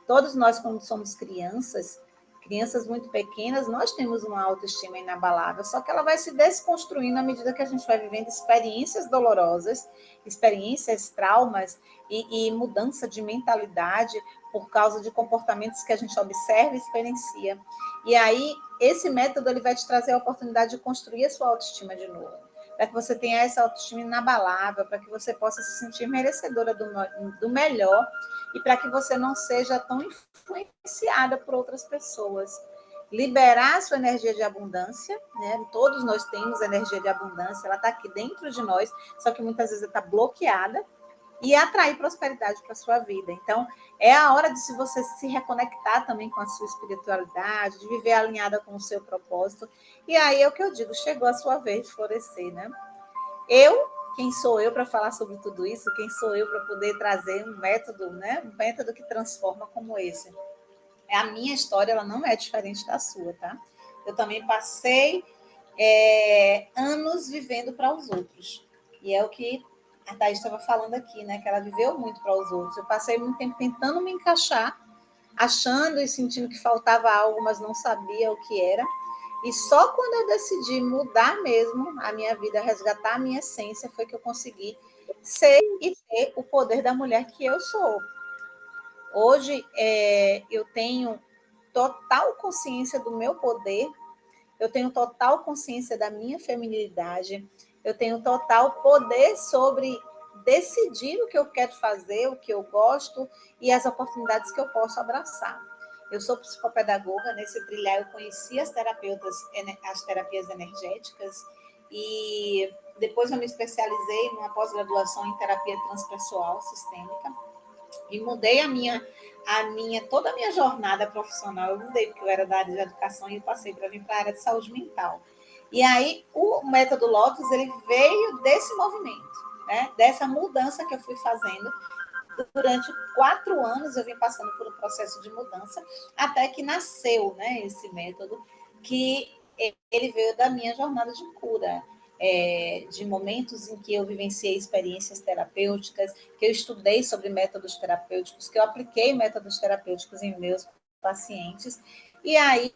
Todos nós, quando somos crianças, crianças muito pequenas, nós temos uma autoestima inabalável, só que ela vai se desconstruindo à medida que a gente vai vivendo experiências dolorosas, experiências, traumas e mudança de mentalidade por causa de comportamentos que a gente observa e experiencia. E aí, esse método ele vai te trazer a oportunidade de construir a sua autoestima de novo, para que você tenha essa autoestima inabalável, para que você possa se sentir merecedora do melhor e para que você não seja tão influenciada por outras pessoas. Liberar a sua energia de abundância, né? Todos nós temos energia de abundância, ela está aqui dentro de nós, só que muitas vezes está bloqueada, e atrair prosperidade para a sua vida. Então, é a hora de você se reconectar também com a sua espiritualidade, de viver alinhada com o seu propósito. E aí é o que eu digo, chegou a sua vez de florescer, né? Quem sou eu para falar sobre tudo isso? Quem sou eu para poder trazer um método, né? Um método que transforma como esse? A minha história, ela não é diferente da sua, tá? Eu também passei anos vivendo para os outros. E é o que a Thaís estava falando aqui, né? Que ela viveu muito para os outros. Eu passei muito tempo tentando me encaixar, achando e sentindo que faltava algo, mas não sabia o que era. E só quando eu decidi mudar mesmo a minha vida, resgatar a minha essência, foi que eu consegui ser e ter o poder da mulher que eu sou. Hoje, eu tenho total consciência do meu poder, eu tenho total consciência da minha feminilidade, eu tenho total poder sobre decidir o que eu quero fazer, o que eu gosto e as oportunidades que eu posso abraçar. Eu sou psicopedagoga, nesse trilhar eu conheci as terapias energéticas e depois eu me especializei numa pós-graduação em terapia transpessoal sistêmica e mudei toda a minha jornada profissional, eu mudei porque eu era da área de educação e eu passei para vir para a área de saúde mental. E aí o método Lotus ele veio desse movimento, né? Dessa mudança que eu fui fazendo durante 4 anos eu vim passando por um processo de mudança, até que nasceu, né, esse método, que ele veio da minha jornada de cura, de momentos em que eu vivenciei experiências terapêuticas, que eu estudei sobre métodos terapêuticos, que eu apliquei métodos terapêuticos em meus pacientes, e aí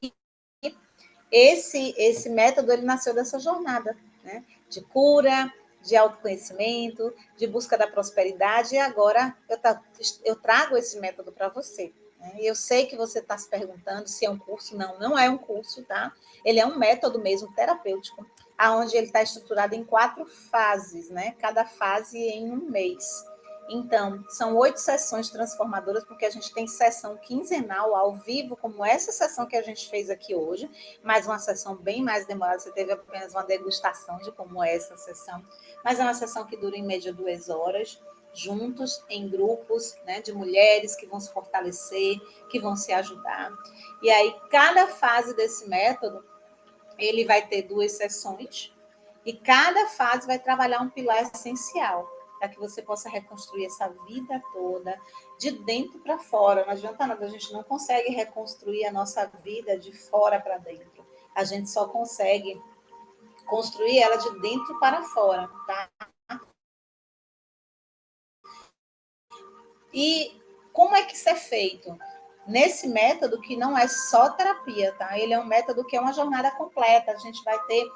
esse método ele nasceu dessa jornada, né? De cura, de autoconhecimento, de busca da prosperidade, e agora eu trago esse método para você. Né? Eu sei que você está se perguntando se é um curso. Não, não é um curso, tá? Ele é um método mesmo terapêutico, aonde ele está estruturado em 4 fases, né? Cada fase em um mês. Então, são 8 sessões transformadoras, porque a gente tem sessão quinzenal ao vivo, como essa sessão que a gente fez aqui hoje, mas uma sessão bem mais demorada. Você teve apenas uma degustação de como é essa sessão, mas é uma sessão que dura em média 2 horas, juntos, em grupos, né, de mulheres que vão se fortalecer, que vão se ajudar. E aí, cada fase desse método, ele vai ter 2 sessões, e cada fase vai trabalhar um pilar essencial, para que você possa reconstruir essa vida toda, de dentro para fora. Não adianta nada, a gente não consegue reconstruir a nossa vida de fora para dentro. A gente só consegue construir ela de dentro para fora, tá? E como é que isso é feito? Nesse método que não é só terapia, tá? Ele é um método que é uma jornada completa. A gente vai ter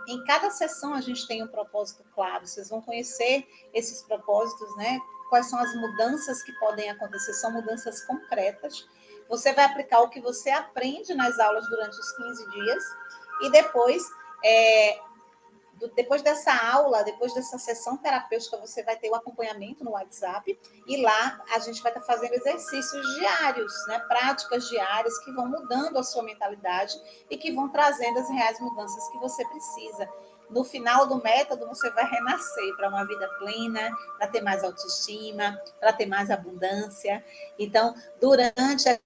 em cada sessão a gente tem um propósito claro. Vocês vão conhecer esses propósitos, né? Quais são as mudanças que podem acontecer? São mudanças concretas. Você vai aplicar o que você aprende nas aulas durante os 15 dias e depois dessa aula, depois dessa sessão terapêutica, você vai ter o acompanhamento no WhatsApp e lá a gente vai estar fazendo exercícios diários, né? Práticas diárias que vão mudando a sua mentalidade e que vão trazendo as reais mudanças que você precisa. No final do método, você vai renascer para uma vida plena, para ter mais autoestima, para ter mais abundância. Então, durante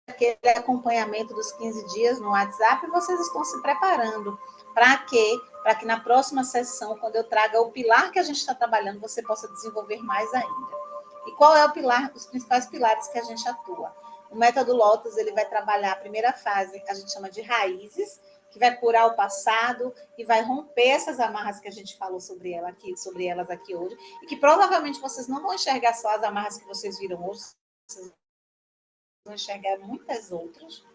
aquele acompanhamento dos 15 dias no WhatsApp, vocês estão se preparando para quê? Para que na próxima sessão, quando eu traga o pilar que a gente está trabalhando, você possa desenvolver mais ainda. E qual é o pilar, os principais pilares que a gente atua? O método Lotus, ele vai trabalhar a primeira fase, a gente chama de raízes, que vai curar o passado e vai romper essas amarras que a gente falou sobre elas aqui hoje, e que provavelmente vocês não vão enxergar só as amarras que vocês viram hoje, vocês vão enxergar muitas outras.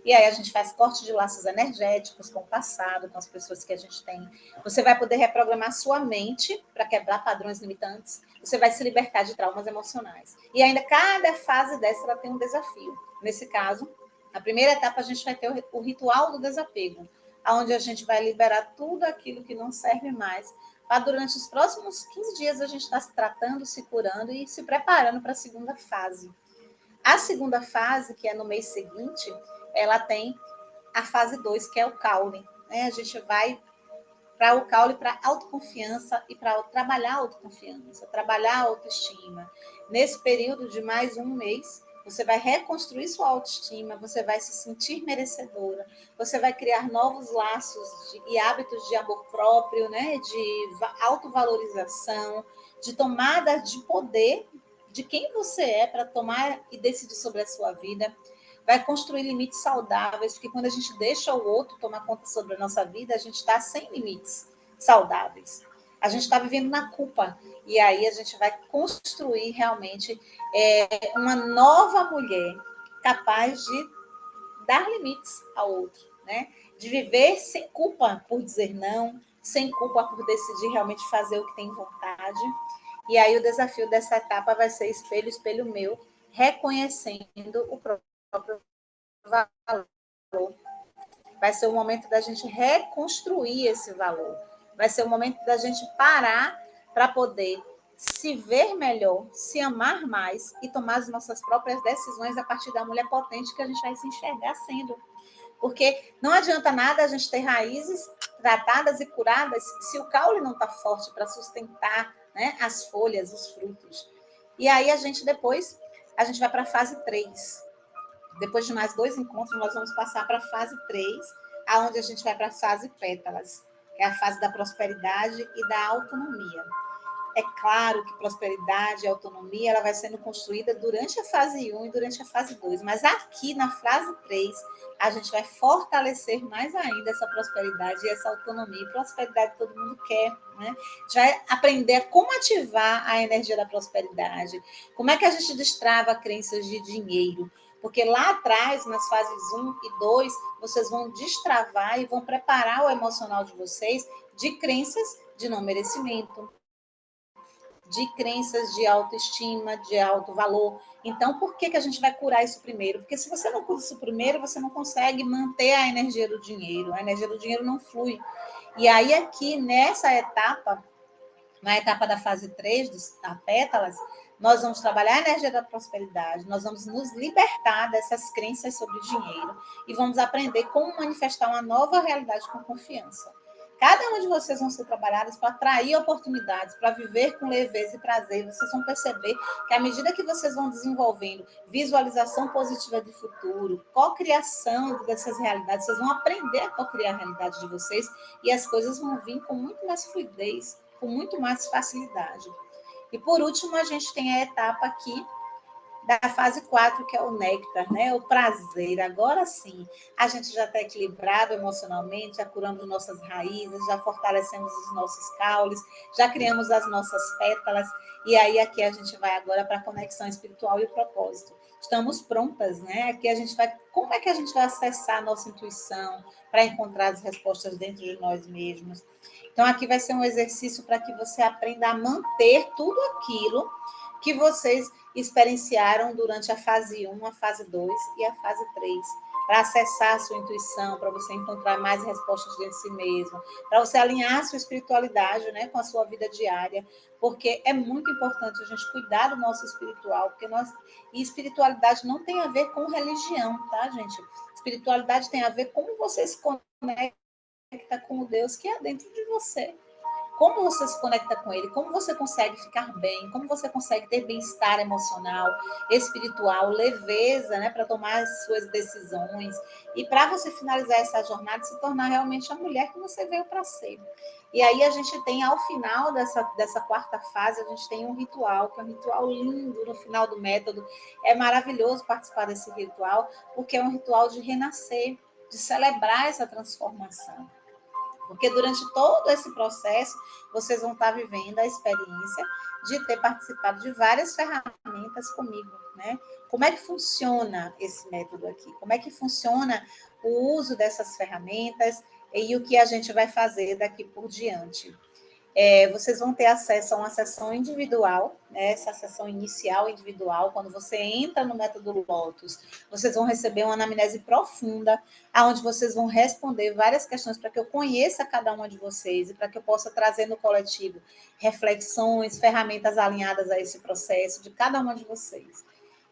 E aí a gente faz corte de laços energéticos com o passado, com as pessoas que a gente tem. Você vai poder reprogramar sua mente para quebrar padrões limitantes. Você vai se libertar de traumas emocionais. E ainda cada fase dessa ela tem um desafio. Nesse caso, na primeira etapa a gente vai ter o ritual do desapego, onde a gente vai liberar tudo aquilo que não serve mais. Para durante os próximos 15 dias a gente está se tratando, se curando e se preparando para a segunda fase. A segunda fase, que é no mês seguinte, ela tem a fase 2, que é o caule. Né? A gente vai para o caule para autoconfiança e para trabalhar a autoconfiança, trabalhar a autoestima. Nesse período de mais um mês, você vai reconstruir sua autoestima, você vai se sentir merecedora, você vai criar novos laços e hábitos de amor próprio, né? De autovalorização, de tomada de poder de quem você é para tomar e decidir sobre a sua vida. Vai construir limites saudáveis, porque quando a gente deixa o outro tomar conta sobre a nossa vida, a gente está sem limites saudáveis. A gente está vivendo na culpa. E aí a gente vai construir realmente uma nova mulher capaz de dar limites ao outro, né? De viver sem culpa por dizer não, sem culpa por decidir realmente fazer o que tem vontade. E aí o desafio dessa etapa vai ser espelho, espelho meu, reconhecendo o próprio valor. Vai ser o momento da gente reconstruir esse valor. Vai ser o momento da gente parar para poder se ver melhor, se amar mais e tomar as nossas próprias decisões a partir da mulher potente que a gente vai se enxergar sendo. Porque não adianta nada a gente ter raízes tratadas e curadas se o caule não está forte para sustentar, né, as folhas, os frutos. E aí a gente vai para a fase 3. Depois de mais 2 encontros, nós vamos passar para a fase 3, aonde a gente vai para a fase pétalas, que é a fase da prosperidade e da autonomia. É claro que prosperidade e autonomia ela vai sendo construída durante a fase 1 e durante a fase 2, mas aqui na fase 3 a gente vai fortalecer mais ainda essa prosperidade e essa autonomia. E prosperidade todo mundo quer, né? A gente vai aprender a como ativar a energia da prosperidade, como é que a gente destrava crenças de dinheiro, porque lá atrás, nas fases 1 e 2, vocês vão destravar e vão preparar o emocional de vocês de crenças de não merecimento, de crenças de autoestima, de alto valor. Então, por que a gente vai curar isso primeiro? Porque se você não cura isso primeiro, você não consegue manter a energia do dinheiro. A energia do dinheiro não flui. E aí, aqui, nessa etapa, na etapa da fase 3, da pétalas, nós vamos trabalhar a energia da prosperidade, nós vamos nos libertar dessas crenças sobre dinheiro e vamos aprender como manifestar uma nova realidade com confiança. Cada uma de vocês vão ser trabalhadas para atrair oportunidades, para viver com leveza e prazer. Vocês vão perceber que à medida que vocês vão desenvolvendo visualização positiva de futuro, cocriação dessas realidades, vocês vão aprender a cocriar a realidade de vocês e as coisas vão vir com muito mais fluidez, com muito mais facilidade. E por último, a gente tem a etapa aqui da fase 4, que é o néctar, né? O prazer. Agora sim, a gente já está equilibrado emocionalmente, já curamos nossas raízes, já fortalecemos os nossos caules, já criamos as nossas pétalas, e aí aqui a gente vai agora para a conexão espiritual e o propósito. Estamos prontas, né? Aqui a gente vai. Como é que a gente vai acessar a nossa intuição para encontrar as respostas dentro de nós mesmos? Então, aqui vai ser um exercício para que você aprenda a manter tudo aquilo que vocês experienciaram durante a fase 1, a fase 2 e a fase 3, para acessar a sua intuição, para você encontrar mais respostas dentro de si mesmo, para você alinhar a sua espiritualidade, né, com a sua vida diária, porque é muito importante a gente cuidar do nosso espiritual, porque e espiritualidade não tem a ver com religião, tá, gente? Espiritualidade tem a ver com como você se conecta com o Deus que é dentro de você. Como você se conecta com ele, como você consegue ficar bem, como você consegue ter bem-estar emocional, espiritual, leveza, né, para tomar as suas decisões e para você finalizar essa jornada se tornar realmente a mulher que você veio para ser. E aí a gente tem, ao final dessa quarta fase, a gente tem um ritual, que é um ritual lindo no final do método. É maravilhoso participar desse ritual, porque é um ritual de renascer, de celebrar essa transformação. Porque durante todo esse processo, vocês vão estar vivendo a experiência de ter participado de várias ferramentas comigo, né? Como é que funciona esse método aqui? Como é que funciona o uso dessas ferramentas e o que a gente vai fazer daqui por diante? Vocês vão ter acesso a uma sessão individual, né? Essa sessão inicial individual, quando você entra no método Lotus, vocês vão receber uma anamnese profunda, onde vocês vão responder várias questões para que eu conheça cada uma de vocês e para que eu possa trazer no coletivo reflexões, ferramentas alinhadas a esse processo de cada uma de vocês.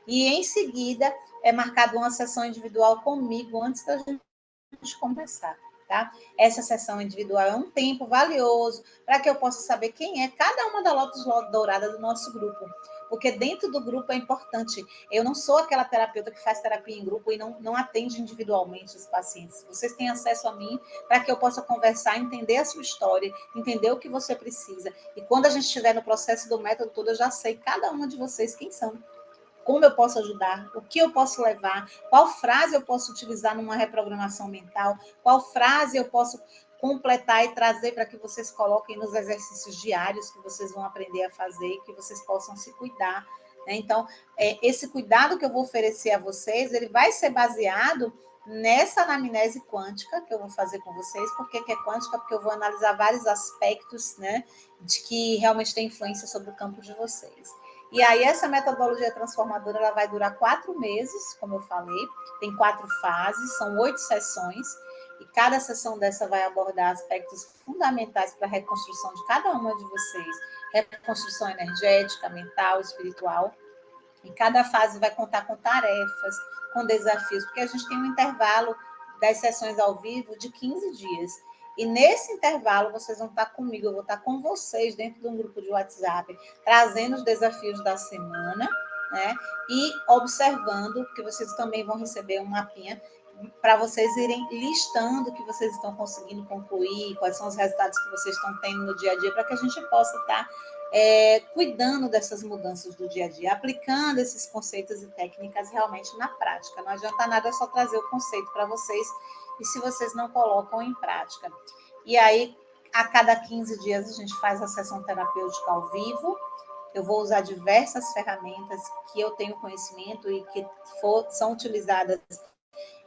E em seguida é marcada uma sessão individual comigo antes da gente começar. Tá? Essa sessão individual é um tempo valioso para que eu possa saber quem é cada uma da Lotus Dourada do nosso grupo. Porque dentro do grupo é importante. Eu não sou aquela terapeuta que faz terapia em grupo e não atende individualmente os pacientes. Vocês têm acesso a mim para que eu possa conversar, entender a sua história, entender o que você precisa. E quando a gente estiver no processo do método todo, eu já sei cada uma de vocês quem são. Como eu posso ajudar, o que eu posso levar, qual frase eu posso utilizar numa reprogramação mental, qual frase eu posso completar e trazer para que vocês coloquem nos exercícios diários que vocês vão aprender a fazer e que vocês possam se cuidar. Né? Então, esse cuidado que eu vou oferecer a vocês, ele vai ser baseado nessa anamnese quântica que eu vou fazer com vocês. Por que é quântica? Porque eu vou analisar vários aspectos, né, de que realmente tem influência sobre o campo de vocês. E aí, essa metodologia transformadora ela vai durar 4 meses, como eu falei, tem 4 fases, são 8 sessões, e cada sessão dessa vai abordar aspectos fundamentais para a reconstrução de cada uma de vocês, reconstrução energética, mental, espiritual. E cada fase vai contar com tarefas, com desafios, porque a gente tem um intervalo das sessões ao vivo de 15 dias. E nesse intervalo, vocês vão estar comigo, eu vou estar com vocês dentro de um grupo de WhatsApp, trazendo os desafios da semana, né? E observando, porque vocês também vão receber um mapinha para vocês irem listando o que vocês estão conseguindo concluir, quais são os resultados que vocês estão tendo no dia a dia, para que a gente possa estar cuidando dessas mudanças do dia a dia, aplicando esses conceitos e técnicas realmente na prática. Não adianta nada só trazer o conceito para vocês e se vocês não colocam em prática. E aí, a cada 15 dias, a gente faz a sessão terapêutica ao vivo. Eu vou usar diversas ferramentas que eu tenho conhecimento e que são utilizadas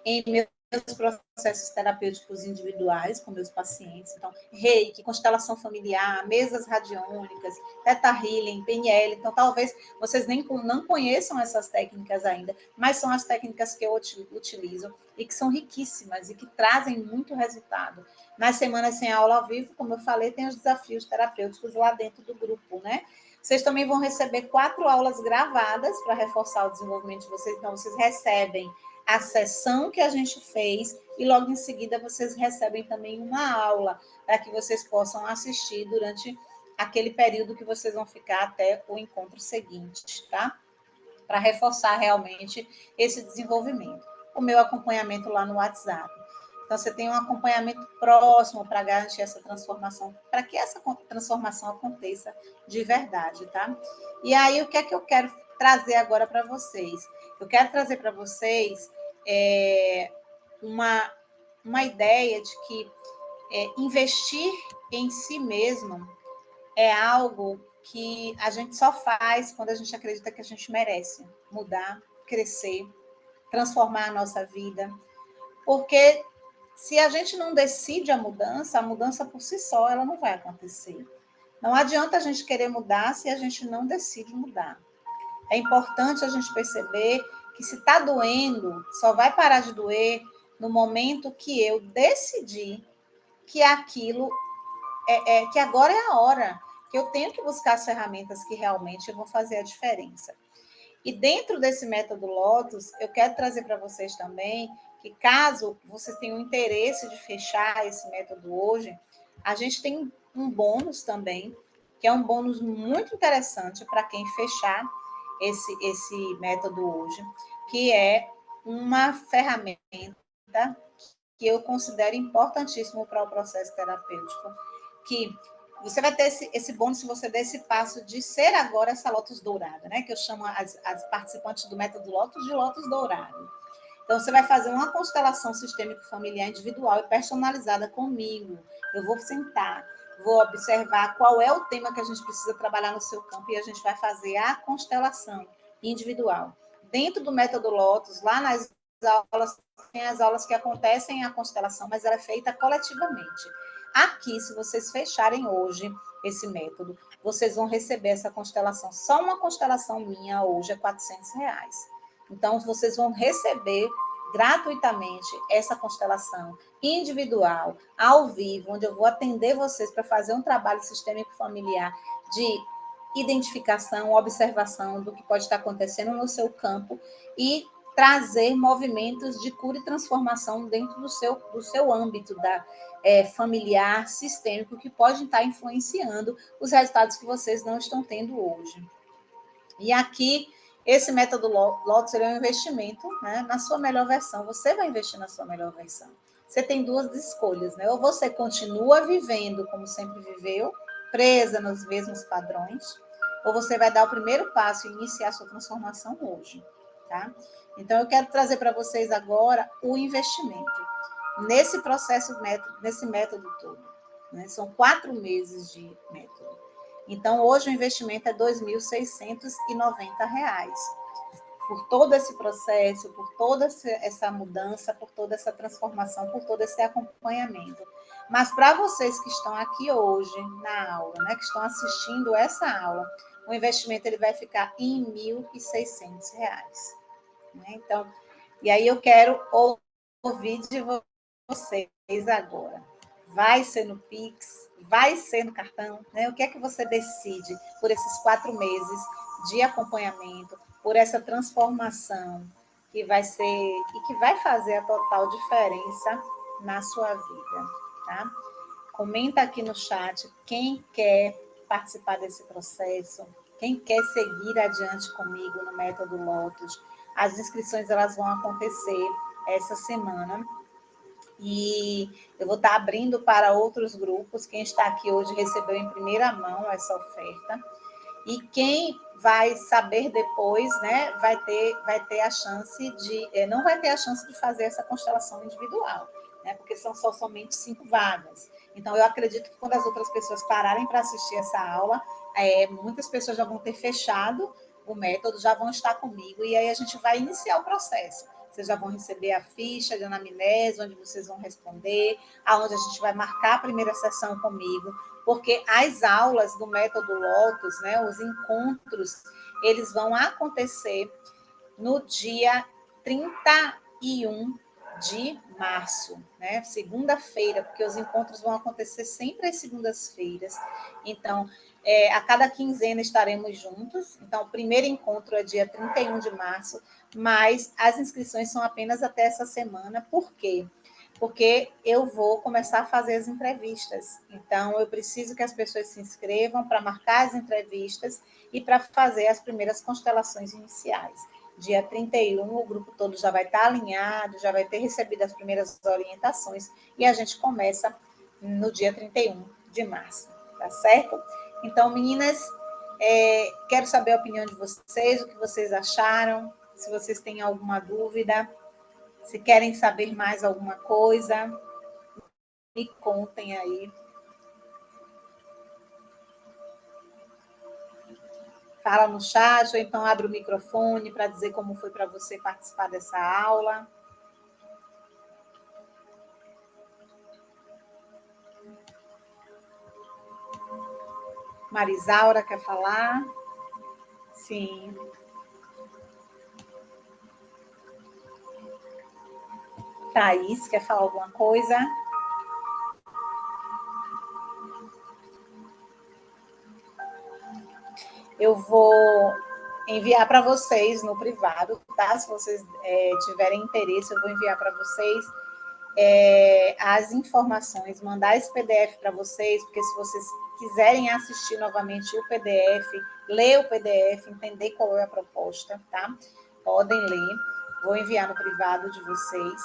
em meus processos terapêuticos individuais com meus pacientes. Então, reiki, constelação familiar, mesas radiônicas, teta healing, PNL. Então, talvez vocês nem não conheçam essas técnicas ainda, mas são as técnicas que eu utilizo e que são riquíssimas e que trazem muito resultado. Nas semanas sem aula ao vivo, como eu falei, tem os desafios terapêuticos lá dentro do grupo, né? Vocês também vão receber 4 aulas gravadas para reforçar o desenvolvimento de vocês. Então, vocês recebem a sessão que a gente fez e logo em seguida vocês recebem também uma aula para que vocês possam assistir durante aquele período que vocês vão ficar até o encontro seguinte, tá? Para reforçar realmente esse desenvolvimento. O meu acompanhamento lá no WhatsApp. Então, você tem um acompanhamento próximo para garantir essa transformação, para que essa transformação aconteça de verdade, tá? E aí, o que é que eu quero trazer agora para vocês? Eu quero trazer para vocês uma ideia de que investir em si mesmo é algo que a gente só faz quando a gente acredita que a gente merece mudar, crescer, transformar a nossa vida. Porque se a gente não decide a mudança por si só, ela não vai acontecer. Não adianta a gente querer mudar se a gente não decide mudar. É importante a gente perceber que se está doendo, só vai parar de doer no momento que eu decidi que aquilo que agora é a hora, que eu tenho que buscar as ferramentas que realmente vão fazer a diferença. E dentro desse método Lotus, eu quero trazer para vocês também que caso vocês tenham interesse de fechar esse método hoje, a gente tem um bônus também, que é um bônus muito interessante para quem fechar esse método hoje, que é uma ferramenta que eu considero importantíssimo para o processo terapêutico, que você vai ter esse bônus se você der esse passo de ser agora essa Lotus dourada, né? Que eu chamo as participantes do método Lotus de Lotus dourado. Então, você vai fazer uma constelação sistêmico familiar individual e personalizada comigo. Eu vou sentar, vou observar qual é o tema que a gente precisa trabalhar no seu campo e a gente vai fazer a constelação individual. Dentro do método Lotus, lá nas aulas, tem as aulas que acontecem a constelação, mas ela é feita coletivamente. Aqui, se vocês fecharem hoje esse método, vocês vão receber essa constelação. Só uma constelação minha hoje é R$ 400. Então, vocês vão receber gratuitamente essa constelação individual, ao vivo, onde eu vou atender vocês para fazer um trabalho sistêmico familiar de identificação, observação do que pode estar acontecendo no seu campo e trazer movimentos de cura e transformação dentro do seu âmbito familiar, sistêmico, que pode estar influenciando os resultados que vocês não estão tendo hoje. E aqui, esse método Lotus é um investimento, né, na sua melhor versão. Você vai investir na sua melhor versão. Você tem 2 escolhas, né? Ou você continua vivendo como sempre viveu, presa nos mesmos padrões, ou você vai dar o primeiro passo e iniciar a sua transformação hoje, tá? Então, eu quero trazer para vocês agora o investimento nesse processo, nesse método todo, né? São 4 meses de método. Então, hoje o investimento é R$ 2.690 por todo esse processo, por toda essa mudança, por toda essa transformação, por todo esse acompanhamento. Mas para vocês que estão aqui hoje na aula, né, que estão assistindo essa aula, o investimento ele vai ficar em R$ 1.600. Né? Então, e aí eu quero ouvir de vocês agora. Vai ser no Pix, vai ser no cartão, né? O que é que você decide por esses 4 meses de acompanhamento, por essa transformação que vai ser e que vai fazer a total diferença na sua vida, tá? Comenta aqui no chat quem quer participar desse processo, quem quer seguir adiante comigo no método Lotus. As inscrições elas vão acontecer essa semana. E eu vou estar abrindo para outros grupos. Quem está aqui hoje recebeu em primeira mão essa oferta. E quem vai saber depois, né, vai ter a chance de... não vai ter a chance de fazer essa constelação individual, né, porque são somente 5 vagas. Então, eu acredito que quando as outras pessoas pararem para assistir essa aula, muitas pessoas já vão ter fechado o método, já vão estar comigo, e aí a gente vai iniciar o processo. Vocês já vão receber a ficha de anamnese, onde vocês vão responder, aonde a gente vai marcar a primeira sessão comigo, porque as aulas do método Lotus, né, os encontros, eles vão acontecer no dia 31 de março, né? Segunda-feira, porque os encontros vão acontecer sempre às segundas-feiras. Então, a cada quinzena estaremos juntos. Então, o primeiro encontro é dia 31 de março, mas as inscrições são apenas até essa semana. Por quê? Porque eu vou começar a fazer as entrevistas. Então, eu preciso que as pessoas se inscrevam para marcar as entrevistas e para fazer as primeiras constelações iniciais. Dia 31, o grupo todo já vai estar alinhado, já vai ter recebido as primeiras orientações, e a gente começa no dia 31 de março, tá certo? Então, meninas, quero saber a opinião de vocês, o que vocês acharam, se vocês têm alguma dúvida, se querem saber mais alguma coisa, me contem aí. Fala no chat, ou então abre o microfone para dizer como foi para você participar dessa aula. Marisaura quer falar? Sim. Thaís quer falar alguma coisa? Eu vou enviar para vocês no privado, tá? Se vocês tiverem interesse, eu vou enviar para vocês as informações, mandar esse PDF para vocês, porque se vocês quiserem assistir novamente o PDF, ler o PDF, entender qual é a proposta, tá? Podem ler. Vou enviar no privado de vocês.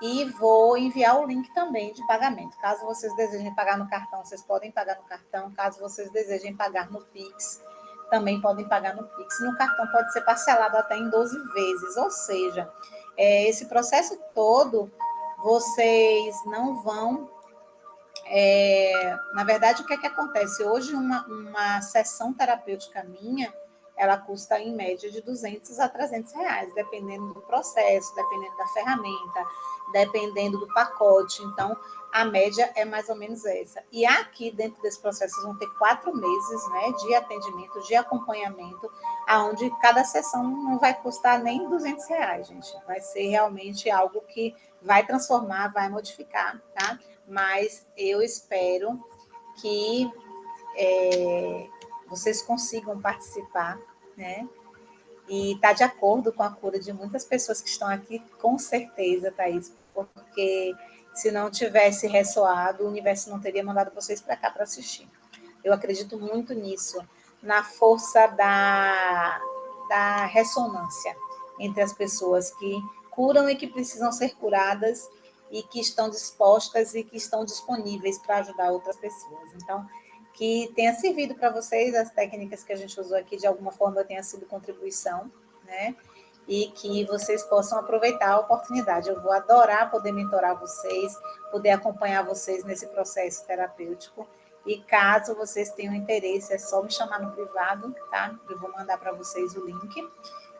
E vou enviar o link também de pagamento. Caso vocês desejem pagar no cartão, vocês podem pagar no cartão. Caso vocês desejem pagar no Pix, também podem pagar no Pix. No cartão pode ser parcelado até em 12 vezes. Ou seja, esse processo todo, vocês não vão... na verdade, o que é que acontece? Hoje, uma sessão terapêutica minha, ela custa em média de 200 a 300 reais, dependendo do processo, dependendo da ferramenta, dependendo do pacote. Então, a média é mais ou menos essa. E aqui, dentro desse processo, vão ter 4 meses, né, de atendimento, de acompanhamento, onde cada sessão não vai custar nem 200 reais, gente. Vai ser realmente algo que vai transformar, vai modificar, tá? Mas eu espero que vocês consigam participar, né? E está de acordo com a cura de muitas pessoas que estão aqui, com certeza, Thaís, porque se não tivesse ressoado, o universo não teria mandado vocês para cá para assistir. Eu acredito muito nisso, na força da ressonância entre as pessoas que curam e que precisam ser curadas e que estão dispostas e que estão disponíveis para ajudar outras pessoas. Então, que tenha servido para vocês as técnicas que a gente usou aqui, de alguma forma tenha sido contribuição, né? E que vocês possam aproveitar a oportunidade. Eu vou adorar poder mentorar vocês, poder acompanhar vocês nesse processo terapêutico. E caso vocês tenham interesse, é só me chamar no privado, tá? Eu vou mandar para vocês o link.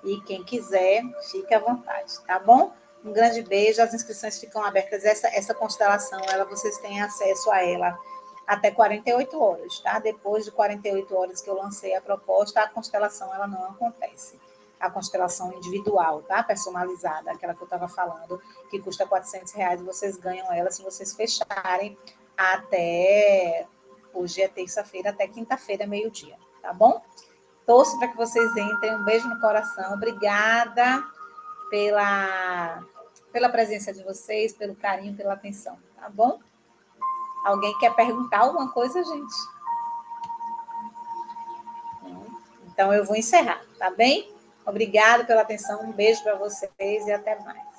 E quem quiser, fique à vontade, tá bom? Um grande beijo, as inscrições ficam abertas. Essa constelação, vocês têm acesso a ela até 48 horas, tá? Depois de 48 horas que eu lancei a proposta, a constelação ela não acontece. A constelação individual, tá? Personalizada, aquela que eu estava falando, que custa 400 reais, vocês ganham ela se vocês fecharem até... Hoje é terça-feira, até quinta-feira, meio-dia, tá bom? Torço para que vocês entrem. Um beijo no coração. Obrigada pela presença de vocês, pelo carinho, pela atenção, tá bom? Alguém quer perguntar alguma coisa, gente? Então, eu vou encerrar, tá bem? Obrigada pela atenção, um beijo para vocês e até mais.